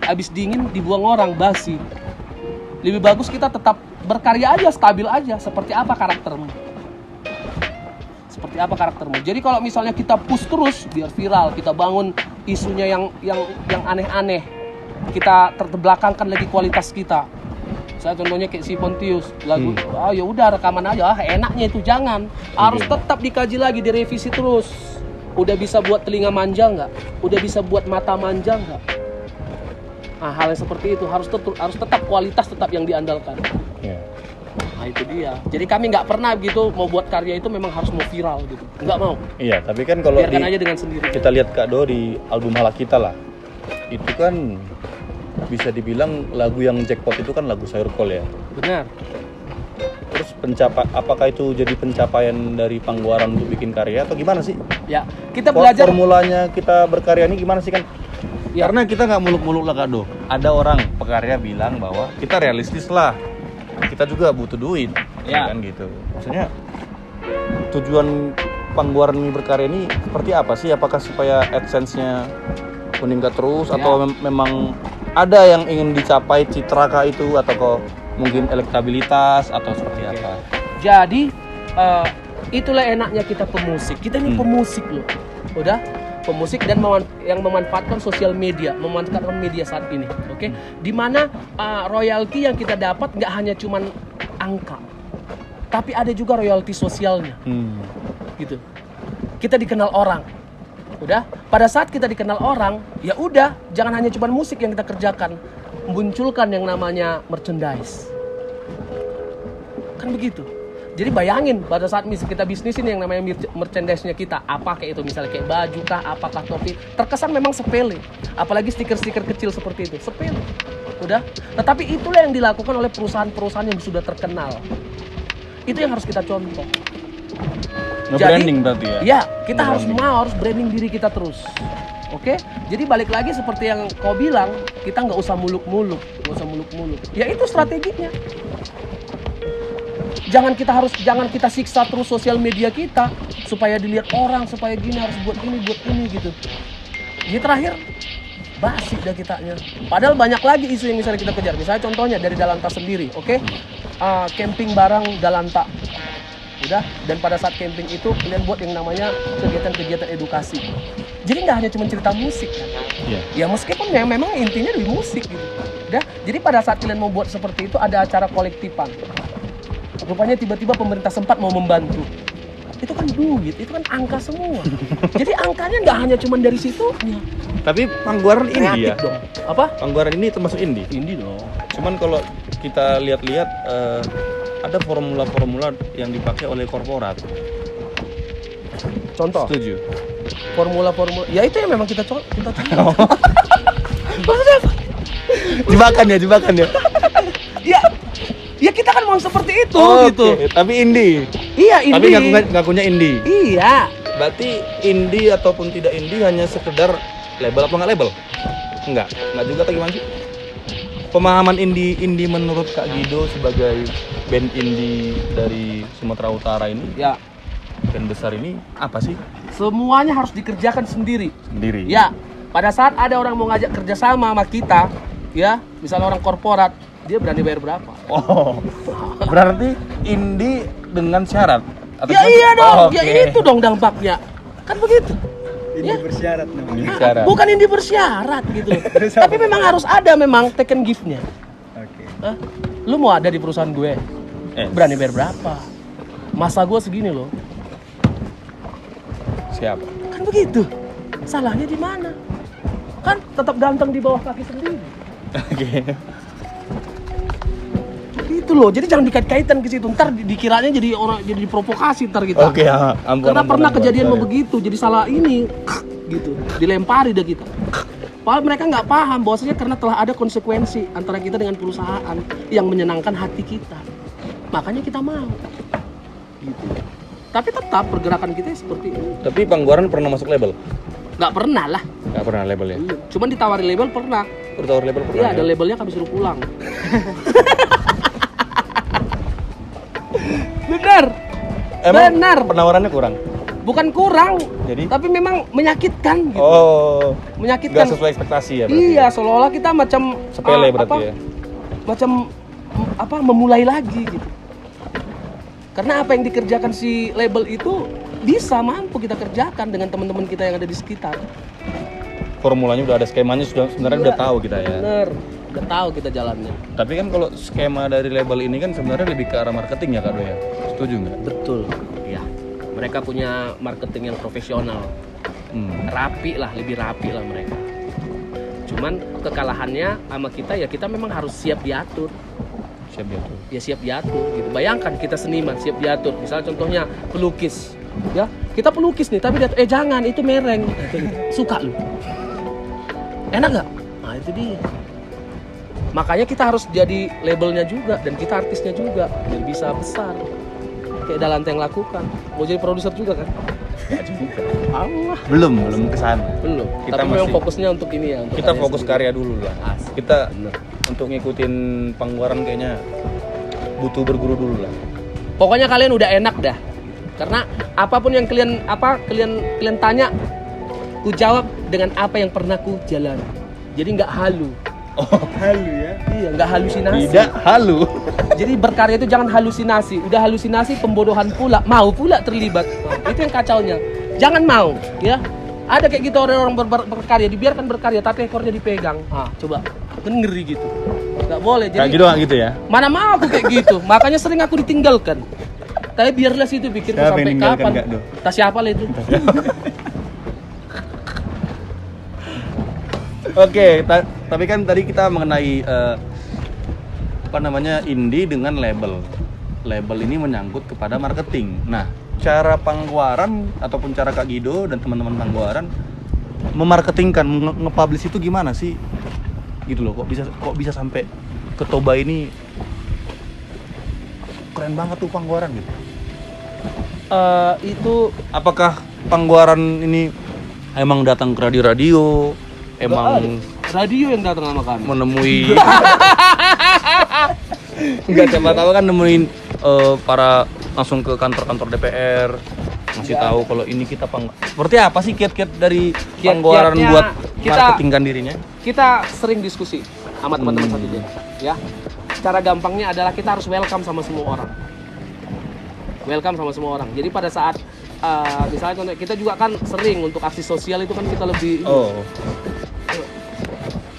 Habis dingin dibuang orang, basi. Lebih bagus kita tetap berkarya aja, stabil aja. Seperti apa karaktermu? Jadi kalau misalnya kita push terus biar viral, kita bangun isunya yang aneh-aneh, kita terbelakangkan lagi kualitas kita. Saya contohnya kayak si Pontius lagu, ya udah rekaman aja, enaknya itu jangan. Harus tetap dikaji lagi, direvisi terus. Udah bisa buat telinga manja nggak? Udah bisa buat mata manja nggak? Nah, hal yang seperti itu harus tetap kualitas tetap yang diandalkan. Iya. Nah itu dia. Jadi kami nggak pernah gitu mau buat karya itu memang harus mau viral gitu. Nggak mau. Iya, tapi kan kalau Biarkan aja dengan sendiri. kita lihat Kak Do di album Hala Kita lah, itu kan bisa dibilang lagu yang jackpot itu kan lagu Sayur Kol ya. Benar. Terus apakah itu jadi pencapaian dari Pangguaran untuk bikin karya atau gimana sih? Ya kita belajar. Formulanya kita berkarya ini gimana sih kan? Ya. Karena kita nggak muluk-muluk lah Kak Do. Ada orang pekarya bilang bahwa kita realistis lah. Kita juga butuh duit, Ya. kan gitu. Maksudnya tujuan Pangguaran ini berkarya ini seperti apa sih? Apakah supaya AdSense-nya meningkat terus atau memang ada yang ingin dicapai citra kah itu atau kok mungkin elektabilitas atau seperti apa? Jadi itulah enaknya kita pemusik. Kita ini pemusik loh, udah pemusik dan yang memanfaatkan sosial media, memanfaatkan media saat ini, oke? Dimana royalti yang kita dapat nggak hanya cuman angka, tapi ada juga royalti sosialnya, gitu. Kita dikenal orang, udah. Pada saat kita dikenal orang, ya udah, jangan hanya cuman musik yang kita kerjakan, munculkan yang namanya merchandise, kan begitu. Jadi bayangin pada saat kita bisnisin yang namanya merchandise-nya kita, apa kayak itu, misalnya kayak baju kah, apakah topi, terkesan memang sepele. Apalagi stiker-stiker kecil seperti itu, sepele. Udah, tetapi itulah yang dilakukan oleh perusahaan-perusahaan yang sudah terkenal. Itu yang harus kita contoh. Nge-branding berarti ya? Iya, kita harus branding diri kita terus. Oke? Jadi balik lagi seperti yang kau bilang, kita nggak usah muluk-muluk. Ya itu strateginya. Jangan kita siksa terus sosial media kita supaya dilihat orang, supaya gini harus buat ini gitu. Jadi terakhir basi dah kitanya. Padahal banyak lagi isu yang misalnya kita kejar. Misalnya contohnya dari Dalanta sendiri, oke? Camping bareng Dalanta. Udah, dan pada saat camping itu kalian buat yang namanya kegiatan-kegiatan edukasi. Jadi nggak hanya cuma cerita musik kan? Iya. Ya meskipun memang intinya dari musik gitu. Udah, jadi pada saat kalian mau buat seperti itu ada acara kolektifan. Rupanya tiba-tiba pemerintah sempat mau membantu. Itu kan duit, itu kan angka semua. Jadi angkanya nggak hanya cuma dari situ. Tapi Pangguaran indie ya? Dong. Apa? Pangguaran ini termasuk indie? Indie dong. Cuman kalau kita lihat-lihat ada formula-formula yang dipakai oleh korporat. Contoh? Setuju? Formula-formula. Ya itu yang memang kita contoh. Maksudnya apa? Jebakan ya. Ya kita kan mau seperti itu gitu. Okay. Tapi indie. Iya indie. Tapi ngakunya indie. Iya. Berarti indie ataupun tidak indie hanya sekedar label apa nggak label? Enggak juga atau gimana sih? Pemahaman indie menurut Kak Guido sebagai band indie dari Sumatera Utara ini, ya, band besar ini apa sih? Semuanya harus dikerjakan sendiri. Sendiri. Ya, pada saat ada orang mau ngajak kerjasama sama kita, ya, misalnya orang korporat, dia berani bayar berapa? Oh, berarti indie dengan syarat? Atau Ya iya dong, okay. Ya itu dong dampaknya, kan begitu. Ini bersyarat namanya. Syarat. Bukan indie bersyarat gitu. Tapi memang harus ada memang take and give-nya. Oke. Lu mau ada di perusahaan gue, berani bayar berapa? Masa gue segini loh. Siapa? Kan begitu. Salahnya di mana? Kan tetap ganteng di bawah kaki sendiri. Oke. Gitu loh. Jadi jangan dikait-kaitan ke situ. Ntar dikiranya jadi orang jadi provokasi ntar kita. Oke, ampun. Karena pernah kejadian mau begitu. Jadi salah ini gitu. Dilempari dah kita. Padahal mereka nggak paham bahwasanya karena telah ada konsekuensi antara kita dengan perusahaan yang menyenangkan hati kita. Makanya kita mau. Gitu. Tapi tetap pergerakan kita seperti ini. Tapi Pangguaran pernah masuk label? Nggak pernah lah. Nggak pernah label ya? Cuman ditawari label pernah. Bertawar label pernah? Iya, ada labelnya kami suruh pulang. Benar. Benar. Penawarannya kurang? Bukan kurang. Jadi? Tapi memang menyakitkan gitu. Oh. Menyakitkan. Nggak sesuai ekspektasi ya berarti? Iya, seolah-olah kita macam sepele berarti ya? Macam memulai lagi gitu. Karena apa yang dikerjakan si label itu bisa mampu kita kerjakan dengan teman-teman kita yang ada di sekitar. Formulanya udah ada, skemanya sebenarnya udah tahu kita ya. Bener, udah tahu kita jalannya. Tapi kan kalau skema dari label ini kan sebenarnya lebih ke arah marketing ya Kak Do ya? Setuju nggak? Betul. Iya. Mereka punya marketing yang profesional. Rapi lah, lebih rapi lah mereka. Cuman kekalahannya sama kita ya kita memang harus siap diatur. Siap diatur. Ya siap diatur gitu. Bayangkan kita seniman siap diatur. Misalnya contohnya pelukis. Ya, kita pelukis nih tapi diatur, jangan itu mereng. Suka lu. Enak nggak? Nah itu dia. Makanya kita harus jadi labelnya juga dan kita artisnya juga biar bisa besar. Kayak Dalante yang lakukan. Mau jadi produser juga kan? Nggak juga. Allah. Belum kesana. Belum. Kita Tapi memang masih- fokusnya untuk ini ya. Untuk Kita karya fokus sendiri. karya dulu lah. Asik. Kita Bener. untuk ngikutin Pangguaran kayaknya butuh berguru dulu lah. Pokoknya kalian udah enak dah. Karena apapun yang kalian tanya, ku jawab dengan apa yang pernah ku jalani. Jadi nggak halu. Halu ya. Iya, nggak halusinasi. Tidak halu. Jadi berkarya itu jangan halusinasi. Udah halusinasi pembodohan pula, mau pula terlibat. Nah, itu yang kacaunya. Jangan mau, ya. Ada kayak gitu orang berkarya, dibiarkan berkarya tapi ekornya dipegang. Ah, coba. Kan ngeri gitu. Nggak boleh. Kayak Jadi gitu nggak gitu ya? mana mau aku kayak gitu. Makanya sering aku ditinggalkan. Tapi biarlah situ pikirku Siapa yang sampai ninggalkan kapan. nggak, Do? Tak siapa lah itu. Oke, tapi kan tadi kita mengenai apa namanya indie dengan label. Label ini menyangkut kepada marketing. Nah, cara Pangguaran ataupun cara Kak Guido dan teman-teman Pangguaran memarketingkan, nge-publish itu gimana sih? Gitu loh, kok bisa sampai ke Toba ini keren banget tuh Pangguaran gitu. Itu Apakah Pangguaran ini emang datang ke radio-radio? Emang radio yang datang sama kami. menemui enggak, siapa tahu kan nemuin para langsung ke kantor-kantor DPR ngasih tahu kalau ini kita seperti apa sih kiat-kiat dari Pangguaran Kiat-kiatnya buat kita- marketingkan dirinya? Kita sering diskusi sama teman-teman satu jam, ya. Cara gampangnya adalah kita harus welcome sama semua orang. Welcome sama semua orang. Jadi pada saat misalnya contoh kita juga kan sering untuk aksi sosial itu kan kita lebih Oh,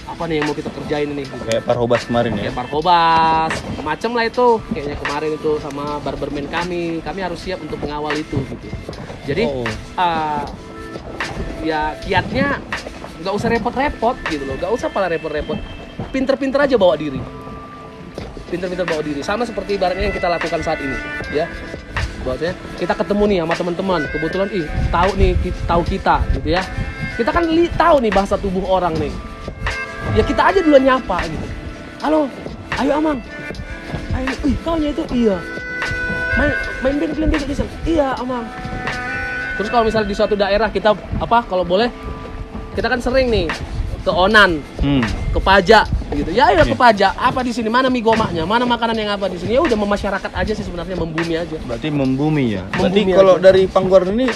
apa nih yang mau kita kerjain ini gitu. kayak Parhobas kemarin ya. Kayak Parkobas, macam lah itu. Kayaknya kemarin itu sama barberman kami harus siap untuk mengawal itu gitu. Jadi Oh. ya kiatnya nggak usah repot-repot gitu loh, nggak usah pala repot-repot. Pinter-pinter aja bawa diri. Pinter-pinter bawa diri. Sama seperti ibaratnya yang kita lakukan saat ini, ya. Bahwasanya kita ketemu nih sama teman-teman, kebetulan tahu kita gitu ya. Kita kan tahu nih bahasa tubuh orang nih. Ya kita aja duluan nyapa gitu. Halo, ayo Amang. Ayo, kau nya itu iya. Main band kalian besok di sana. Iya, Amang. Terus kalau misalnya di suatu daerah kita kalau boleh kita kan sering nih ke Onan, ke Pajak gitu. Ya ayo ke Pajak. Apa di sini? Mana mie gomaknya? Mana makanan yang apa di sini? Ya udah memasyarakat aja sih sebenarnya, membumi aja. Berarti membumi ya. Berarti Membumi kalau aja. dari Pangguaran ini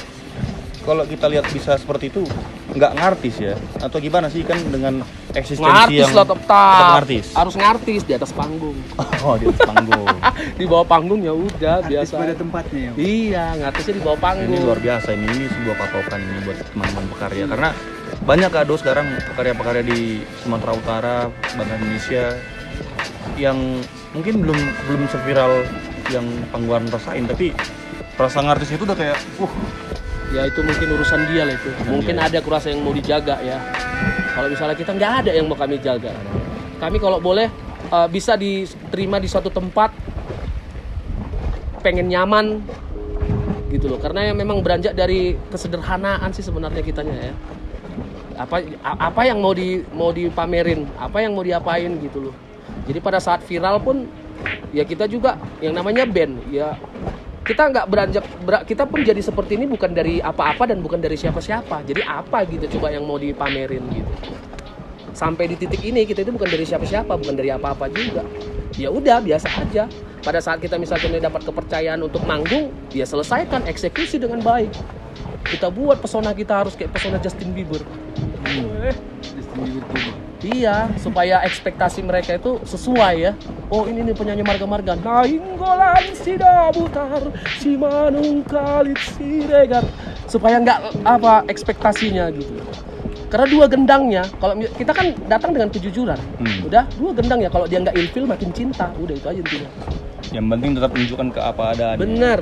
kalau kita lihat bisa seperti itu nggak ngartis ya? Atau gimana sih kan dengan eksistensi Ngartis yang lah tetap. ngartis? Harus ngartis di atas panggung. Oh, di atas panggung. Di bawah panggung ya udah Artis biasa. pada tempatnya ya. Iya, ngartisnya di bawah panggung. Ini luar biasa ini sebuah patokan ini buat teman-teman pekarya karena banyak kado sekarang pekarya-pekarya di Sumatera Utara bahkan Indonesia yang mungkin belum seviral yang Pangguaran rasain tapi rasa ngartis itu udah kayak Ya itu mungkin urusan dia lah itu. Mungkin dia. ada kurasa yang mau dijaga ya. Kalau misalnya kita nggak ada yang mau kami jaga. Kami kalau boleh bisa diterima di suatu tempat, pengen nyaman gitu loh. Karena yang memang beranjak dari kesederhanaan sih sebenarnya kitanya ya. Apa yang mau dipamerin, apa yang mau diapain gitu loh. Jadi pada saat viral pun ya kita juga yang namanya band ya kita nggak kita pun jadi seperti ini bukan dari apa-apa dan bukan dari siapa-siapa. Jadi apa gitu coba yang mau dipamerin gitu. Sampai di titik ini kita itu bukan dari siapa-siapa, bukan dari apa-apa juga. Ya udah biasa aja. Pada saat kita misalnya dapat kepercayaan untuk manggung, ya selesaikan, eksekusi dengan baik. Kita buat pesona kita harus kayak pesona Justin Bieber. Justin Bieber tuh. Iya, supaya ekspektasi mereka itu sesuai ya. Oh ini nih penyanyi marga-marga. Nainggolan si dabutar si manungkalit si regat. Supaya nggak ekspektasinya gitu. Karena dua gendangnya, kalau kita kan datang dengan kejujuran. Udah, dua gendangnya kalau dia nggak ilfil makin cinta. Udah itu aja intinya. yang penting tetap menunjukkan ke apa adanya. Bener.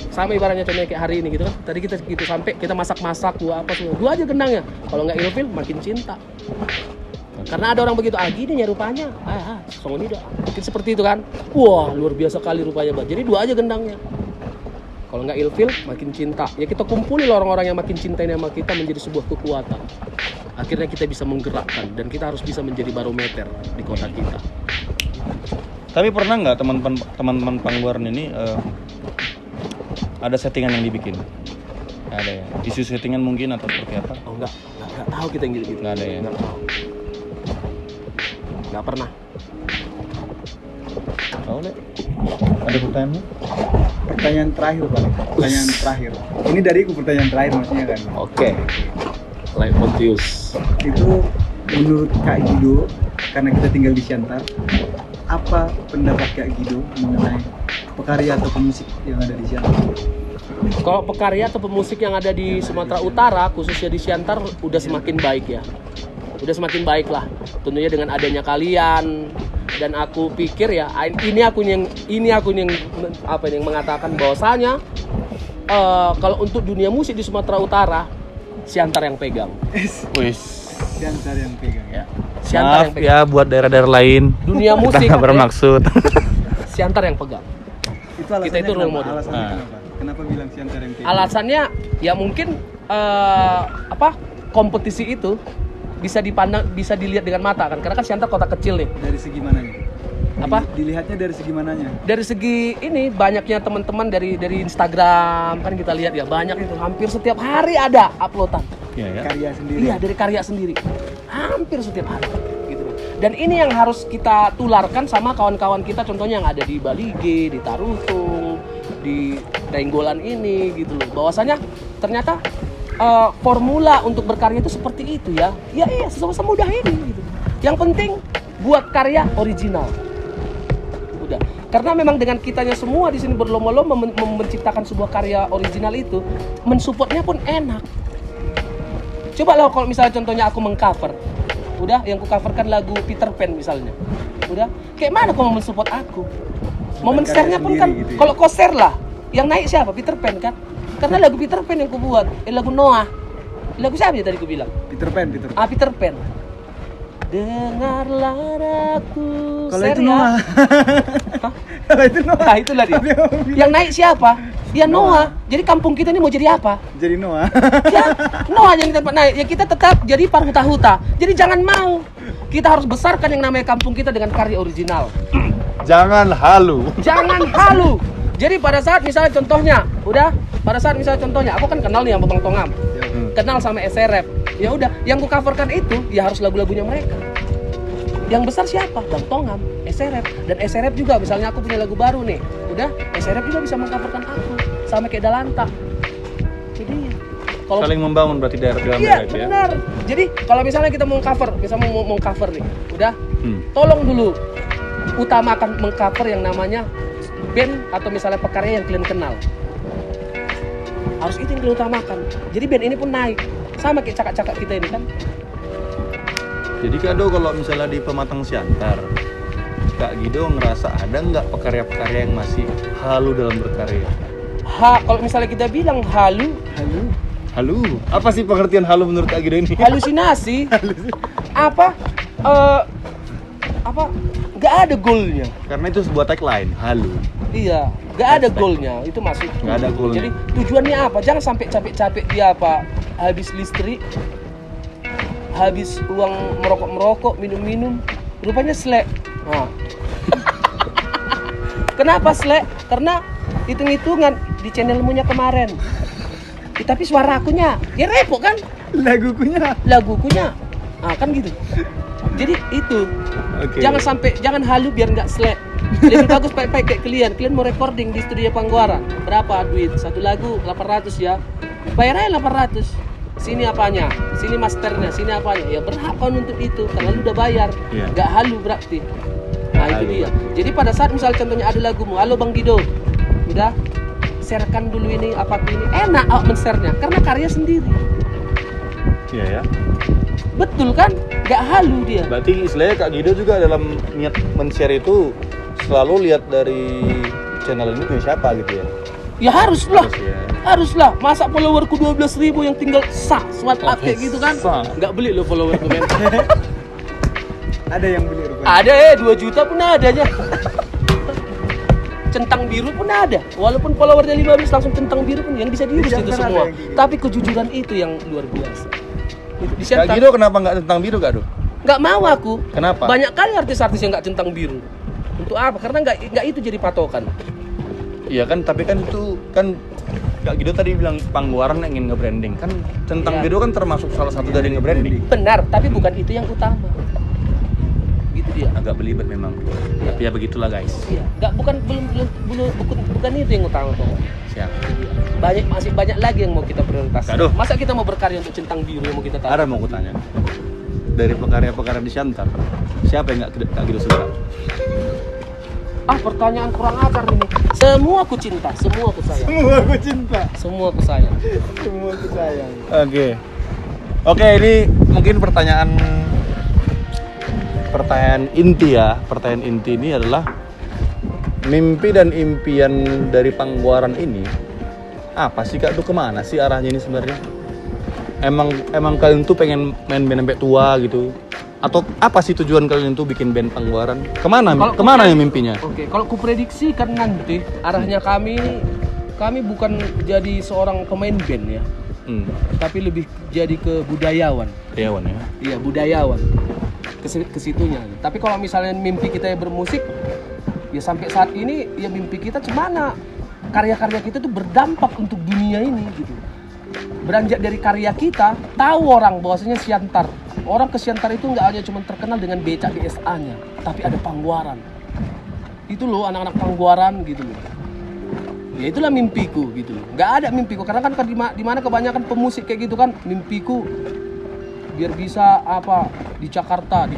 Sama ibaratnya contohnya kayak hari ini gitu kan. Tadi kita gitu sampai kita masak-masak dua apa semua. Dua aja gendangnya. Kalau nggak ilfil makin cinta. Karena ada orang begitu, gini ya rupanya. Song ini dah. Mungkin seperti itu kan. Wah, luar biasa kali rupanya, Bang. Jadi 2 aja gendangnya. Kalau nggak ilfil, makin cinta. Ya kita kumpulin orang-orang yang makin cinta ini sama kita menjadi sebuah kekuatan. Akhirnya kita bisa menggerakkan dan kita harus bisa menjadi barometer di kota kita. Tapi pernah nggak teman-teman pangluaran ini ada settingan yang dibikin? Ada ya. Isu settingan mungkin atau seperti apa? Oh enggak tahu kita yang gitu-gitu. Nggak ada ya. Nggak tahu. Nggak pernah. Tahu deh. Ada pertanyaan? Pertanyaan terakhir Pak. Pertanyaan terakhir. Ini dariku pertanyaan terakhir maksudnya kan. Oke. Like Pontius. Itu menurut Kak Guido, karena kita tinggal di Siantar, apa pendapat Kak Guido mengenai pekarya atau pemusik yang ada di Siantar? Kalau pekarya atau pemusik yang ada di Sumatera Utara, khususnya di Siantar, udah semakin baik ya. Udah semakin baik lah. Tentunya dengan adanya kalian. Dan aku pikir ya, ini aku yang mengatakan bahwasanya kalau untuk dunia musik di Sumatera Utara, Siantar yang pegang. Wis. Siantar yang pegang ya. Siantar yang Maaf pegang. ya buat daerah-daerah lain. Dunia musik Nggak bermaksud. Siantar yang pegang. Itu alasannya Kita itu role kenapa? model. Alasannya Nah. kenapa? Kenapa bilang Siantar yang pegang? Alasannya ya mungkin kompetisi itu bisa dipandang, bisa dilihat dengan mata kan, karena kan Siantar kota kecil nih. Dari segi mananya? Apa? Dilihatnya dari segi mananya? Dari segi ini banyaknya teman-teman dari Instagram kan kita lihat ya, banyak itu, hampir setiap hari ada uploadan. Iya ya. Karya sendiri. Iya, dari karya sendiri. Hampir setiap hari gitu. Dan ini yang harus kita tularkan sama kawan-kawan kita, contohnya yang ada di Balige, di Tarutung, di Daenggolan ini gitu loh. Bahwasanya ternyata formula untuk berkarya itu seperti itu ya. Iya, semudah ini gitu. Yang penting buat karya original. Udah. Karena memang dengan kitanya semua di sini berlomba-lomba menciptakan sebuah karya original itu, mensupportnya pun enak. Coba lah kalau misalnya contohnya aku mengcover. Udah, yang ku coverkan lagu Peter Pan misalnya. Udah, kayak mana kau mau mensupport aku? Mau men-share-nya pun kan Sendiri gitu ya. kalau kau share lah, yang naik siapa? Peter Pan kan? Karena lagu Peter Pan yang ku buat, lagu Noah. Lagu siapa ya tadi ku bilang? Peter Pan. Peter Pan. Dengarlah aku. Kalau share itu ya. Noah. Hah? Kalau itu Noah. Nah, itulah dia. Yang naik siapa? Ya Noah. Jadi kampung kita ini mau jadi apa? Jadi Noah. Ya, Noah yang tempat naik. Ya kita tetap jadi parhuta-huta. Jadi jangan mau. Kita harus besarkan yang namanya kampung kita dengan karya original. Jangan halu. Jangan halu. Jadi pada saat misalnya contohnya, aku kan kenal nih sama Bang Tongam. Kenal sama SRF. Ya udah, yang ku coverkan itu ya harus lagu-lagunya mereka. Yang besar siapa? Bang Tongam, SRF. Dan SRF juga, misalnya aku punya lagu baru nih. Udah, SRF juga bisa mengcoverkan aku. Sama kayak Dalanta. Jadi kalau Saling membangun berarti daerah-daerah iya, itu ya. benar. Jadi kalau misalnya kita mau cover, misalnya mau cover nih, udah, Hmm. tolong dulu utamakan mengcover yang namanya band atau misalnya pekarya yang kalian kenal. Harus itu yang kalian utamakan. Jadi band ini pun naik. Sama kayak cakak-cakak kita ini kan. Jadi Kado kalau misalnya di Pematang Siantar, Kak Guido ngerasa ada nggak pekarya-pekarya yang masih halu dalam berkarya? Kalau misalnya kita bilang halu, Halu? Apa sih pengertian halu menurut Kak Guido ini? halusinasi, apa, nggak ada goalnya. Karena itu sebuah tagline, halu. Iya, nggak ada goalnya. Itu masuk. Nggak ada goalnya. Jadi tujuannya apa? Jangan sampai capek-capek dia apa? Habis listrik, habis uang merokok, minum-minum, rupanya selek. Nah. Kenapa selek? Karena hitung-hitungan di channelmunya kemarin. Tapi suara akunya, ya repot kan? Lagukunya, kan gitu. Jadi itu, Oke. jangan halu biar nggak selek. Lebih bagus pakai kalian mau recording di studio Pangguara. Berapa duit? Satu lagu 800 ya. Bayar aja 800. Sini apanya? Sini masternya, sini apanya? Ya berhak kau nuntut itu karena lu udah bayar. Iya. Nggak halu berarti. Nah itu Halu. dia. Jadi pada saat misal contohnya ada lagumu, halo Bang Dido, udah sharekan dulu ini apa ini, enak men-share-nya karena karya sendiri. Iya ya. Betul kan? Nggak halu dia. Berarti istilahnya Kak Guido juga dalam niat men-share itu selalu lihat dari channel ini punya siapa gitu ya? Ya haruslah. Harus ya. Haruslah. Masa followerku 12.000 yang tinggal swipe up kayak gitu kan? Sah. Nggak beli lo followerku men. Ada yang beli rupanya. Ada 2 juta pun adanya. Centang biru pun ada. Walaupun followernya 15 langsung centang biru pun yang bisa diurus Di itu Siantar semua. ada yang gitu. Tapi kejujuran itu yang luar biasa. Itu di Kak Siantar. Gido kenapa nggak tentang biru Kak Do? Nggak mau aku. Kenapa? Banyak kali artis-artis yang nggak centang biru. Untuk apa? Karena nggak itu jadi patokan. Iya kan, tapi kan itu kan Kak Gido tadi bilang Pangguaran yang ingin nge-branding. Kan centang Iya. biru kan termasuk salah satu dari nge-branding. Benar, tapi bukan itu yang utama. Gitu dia. Agak belibet memang. Tapi ya begitulah guys. Iya, bukan itu yang utama pokoknya. Siap. Masih banyak lagi yang mau kita prioritaskan. Aduh. Masa kita mau berkarya untuk centang biru yang mau kita tahu? Ada mau kutanya. Dari pekarya-pekarya di Siantar, siapa yang nggak Kak Gido suka? Pertanyaan kurang ajar ini. Semua aku cinta, semua aku sayang. Semua aku cinta. Semua aku sayang. Semua aku sayang. Oke, ini mungkin pertanyaan inti ya. Pertanyaan inti ini adalah mimpi dan impian dari Pangguaran ini apa sih Kak? Tuh kemana sih arahnya ini sebenarnya? Emang kalian tuh pengen main band sampai tua gitu? Atau apa sih tujuan kalian tuh bikin band Pangguaran? Kemana ya mimpinya? Oke, kalau ku prediksikan nanti arahnya kami bukan jadi seorang pemain band ya, tapi lebih jadi ke budayawan. Dewan ya. Iya, budayawan. Ke situnya. Tapi kalau misalnya mimpi kita ya bermusik, ya sampai saat ini ya mimpi kita cemana karya-karya kita tuh berdampak untuk dunia ini gitu. Beranjak dari karya kita, tahu orang bahwasanya Siantar. Orang ke Siantar itu nggak hanya cuma terkenal dengan becak di SA-nya, tapi ada Pangguaran. Itu loh anak-anak Pangguaran gitu loh. Ya itulah mimpiku gitu loh. Nggak ada mimpiku karena kan di mana kebanyakan pemusik kayak gitu kan, mimpiku biar bisa di Jakarta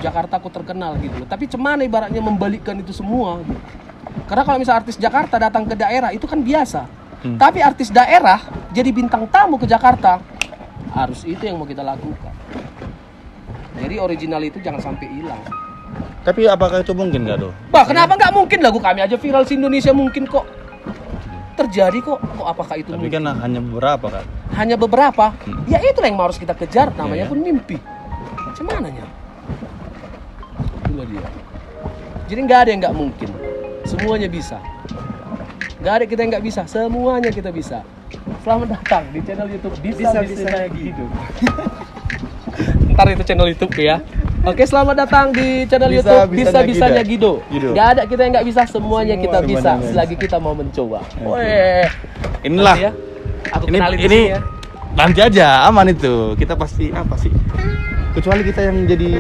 aku terkenal gitu loh. Tapi cemana ibaratnya membalikkan itu semua gitu. Karena kalau misalnya artis Jakarta datang ke daerah itu kan biasa. Tapi artis daerah jadi bintang tamu ke Jakarta, harus itu yang mau kita lakukan. Jadi original itu jangan sampai hilang. Tapi apakah itu mungkin Kak Do? Kenapa nggak mungkin? Lagu kami aja viral di Indonesia mungkin kok. Terjadi kok apakah itu Tapi mungkin? kan hanya beberapa Kak. Hanya beberapa. Ya itulah yang harus kita kejar, namanya Iya. pun mimpi. Cumananya? Itulah dia. Jadi nggak ada yang nggak mungkin. Semuanya bisa. Nggak ada kita yang nggak bisa. Semuanya kita bisa. Selamat datang di channel YouTube Bisa-Bisanya Gido. Ntar itu channel YouTube ya. Oke, selamat datang di channel YouTube Bisa-Bisanya Gido. Nggak ada kita yang nggak bisa. Semuanya kita bisa selagi kita mau mencoba. Weh. Inilah. Nanti ya, aku Ini kenalin di sini ya. nanti aja aman itu. Kita pasti apa sih? Kecuali kita yang jadi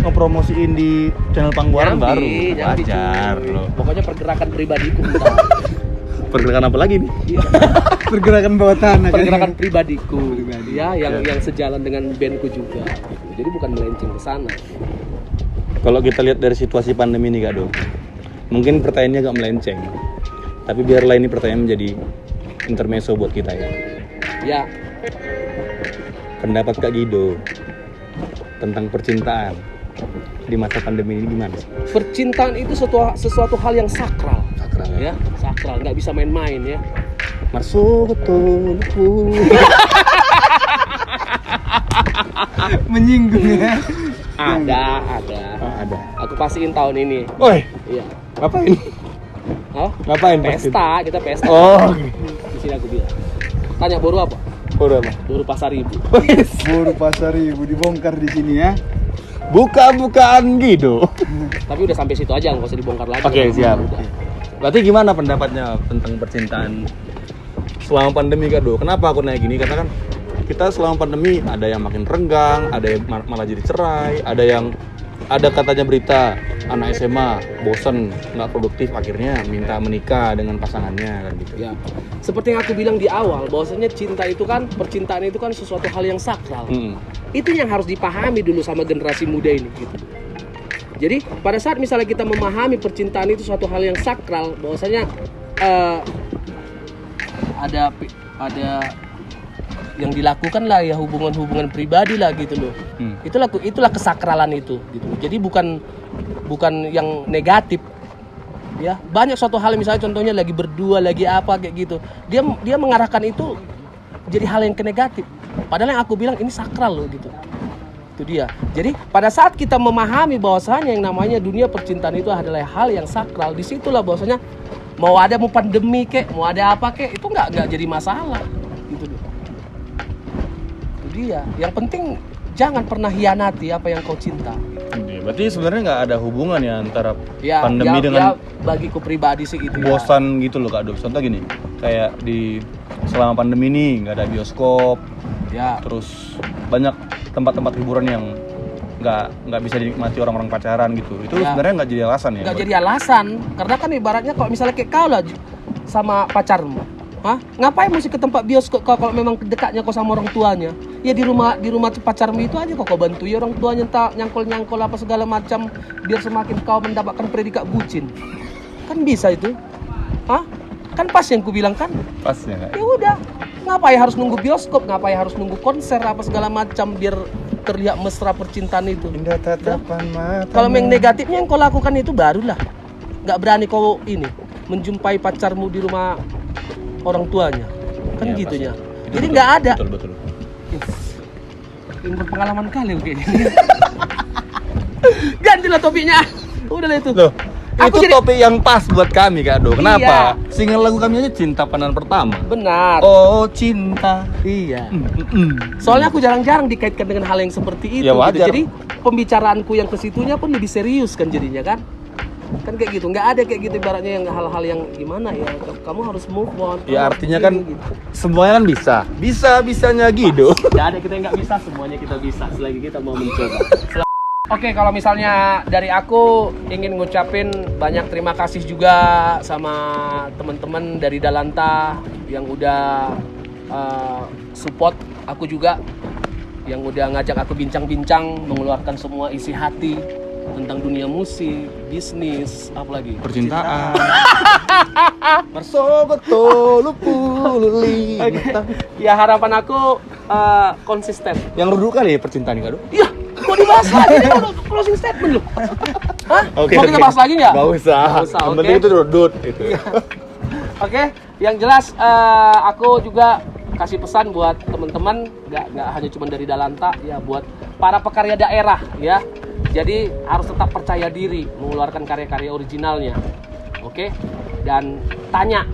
ngepromosiin di channel Pangguaran baru. Nyambi, Wajar cuy. loh. Pokoknya pergerakan pribadiku entar. Pergerakan apa lagi nih? Pergerakan bawah tanah. Pergerakan pribadiku. Pribadi. Ya, yang sejalan dengan bandku juga. Gitu. Jadi bukan melenceng ke sana. Kalau kita lihat dari situasi pandemi ini Kak Do, mungkin pertanyaannya agak melenceng. Tapi biarlah ini pertanyaan menjadi intermezzo buat kita ya. Ya, Pendapat Kak Gido tentang percintaan di masa pandemi ini gimana sih? percintaan itu sesuatu hal yang sakral. Sakral ya. Ya, sakral, nggak bisa main-main ya. Masuk tulku. Menyinggung ya. Ada. Aku pastiin tahun ini. Woi, Iya. ngapain? Oh, Ngapain pasti? kita pesta. Oh, Di sini aku bilang. Tanya baru apa? baru apa? Baru Pasar Ibu. Baru pasar ibu dibongkar di sini ya. Buka-bukaan Gido. Tapi udah sampai situ aja, nggak usah dibongkar lagi. Oke, siap. Udah. Berarti gimana pendapatnya tentang percintaan selama pandemi Kak Do? Kenapa aku naik gini? Karena kan kita selama pandemi ada yang makin renggang, ada yang malah jadi cerai, ada katanya berita anak SMA bosen, nggak produktif, akhirnya minta menikah dengan pasangannya kan gitu. Ya, seperti yang aku bilang di awal, bahwasanya percintaan itu kan sesuatu hal yang sakral. Itu yang harus dipahami dulu sama generasi muda ini gitu. Jadi pada saat misalnya kita memahami percintaan itu suatu hal yang sakral, bahwasanya ada yang dilakukan lah ya, hubungan-hubungan pribadi lah gitu loh. Itulah kesakralan itu gitu. Jadi bukan yang negatif. Ya, banyak suatu hal misalnya contohnya lagi berdua, lagi apa kayak gitu. Dia mengarahkan itu jadi hal yang ke negatif. Padahal yang aku bilang ini sakral loh gitu. Itu dia. Jadi pada saat kita memahami bahwasanya yang namanya dunia percintaan itu adalah hal yang sakral, disitulah bahwasanya mau pandemi kek, mau ada apa kek, itu nggak jadi masalah. Gitu loh. Itu dia. Yang penting jangan pernah hianati apa yang kau cinta. Berarti sebenarnya nggak ada hubungan ya antara Ya, pandemi dengan bagiku pribadi sih itu. bosan gitu loh Kak Do. Contoh gini, kayak selama pandemi ini nggak ada bioskop, Ya. terus banyak tempat-tempat hiburan yang nggak bisa dinikmati orang-orang pacaran gitu. Itu Ya. sebenarnya nggak jadi alasan ya? Nggak jadi alasan, karena kan ibaratnya kalau misalnya kayak kau lah sama pacarmu, ngapain mesti ke tempat bioskop kalau memang dekatnya kau sama orang tuanya? Ya di rumah pacarmu itu aja kau bantu ya orang tuanya, tak nyangkol apa segala macam, biar semakin kau mendapatkan predikat bucin. Kan bisa itu, kan pas yang ku bilang kan? Pas ya Kak? Ya udah, ngapain harus nunggu bioskop, ngapain harus nunggu konser apa segala macam biar terlihat mesra percintaan itu. Indah tatapan mata. Kalau yang negatifnya yang kau lakukan itu barulah nggak berani kau ini menjumpai pacarmu di rumah orang tuanya, kan Ya, gitunya. pasti. Jadi nggak ada. Betul. Ini berpengalaman kali kayaknya. Gantilah topiknya. Udah lah itu. Loh, Aku itu jadi- topik yang pas buat kami Kak Do. Kenapa? Iya. Single lagu kami aja Cinta Pandangan Pertama. Benar. Oh cinta. Iya. Soalnya aku jarang-jarang dikaitkan dengan hal yang seperti itu. Ya, wajar. Gitu. Jadi pembicaraanku yang ke situnya pun lebih serius kan jadinya kan. Kan kayak gitu. Nggak ada kayak gitu ibaratnya yang hal-hal yang gimana ya. Kamu harus move on. Ya kamu artinya harus kan begini, gitu. semuanya kan bisa-bisanya Guido. Nggak ada kita yang nggak bisa, semuanya kita bisa selagi kita mau mencoba. Oke, kalau misalnya dari aku ingin ngucapin banyak terima kasih juga sama teman-teman dari Dalanta yang udah support aku juga, yang udah ngajak aku bincang-bincang, mengeluarkan semua isi hati tentang dunia musik, bisnis, apalagi Percintaan. Bersobat tolupuli. Ya harapan aku konsisten. Yang rudu kali ya percintaan Kak Do. Iya, mau dibahas lagi nih, mau closing statement lu. Hah? Oke, Mau kita oke. bahas lagi nggak? Nggak usah. Nggak usah, Yang oke. penting itu rudut itu. Oke, yang jelas aku juga kasih pesan buat teman-teman, nggak hanya cuma dari Dalanta ya, buat para pekarya daerah ya. Jadi harus tetap percaya diri mengeluarkan karya-karya originalnya. Oke? Dan tanya,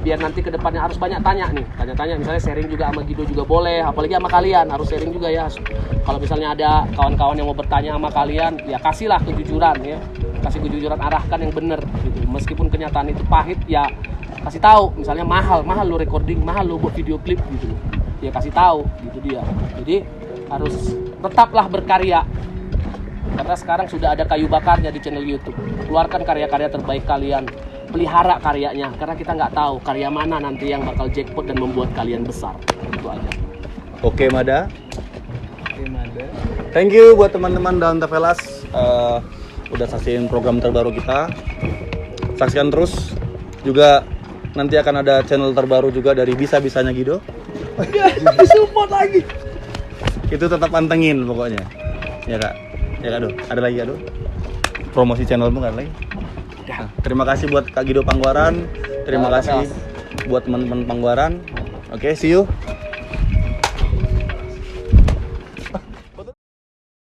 biar nanti ke depannya harus banyak tanya nih. Tanya-tanya, misalnya sharing juga sama Guido juga boleh, apalagi sama kalian harus sharing juga ya. Kalau misalnya ada kawan-kawan yang mau bertanya sama kalian, ya kasihlah kejujuran ya. Kasih kejujuran, arahkan yang benar gitu. Meskipun kenyataan itu pahit ya, kasih tahu. Misalnya mahal lo recording, mahal lo buat video klip gitu. Ya kasih tahu gitu dia. Jadi harus tetaplah berkarya. Karena sekarang sudah ada kayu bakarnya di channel YouTube. Keluarkan karya-karya terbaik kalian, pelihara karyanya, karena kita nggak tahu karya mana nanti yang bakal jackpot dan membuat kalian besar. Itu aja. Oke Mada. Thank you buat teman-teman Dalanta Velas, udah saksikan program terbaru kita. Saksikan terus. Juga nanti akan ada channel terbaru juga dari Bisa-Bisanya Guido. Disupport lagi. Itu tetap pantengin pokoknya. Ya Kak. Ya Kak Do. Ada lagi Kak Do? Promosi channelmu kan lagi? Nah, terima kasih buat Kak Guido Pangwaran. Terima kasih buat teman-teman Pangwaran. Oke, see you.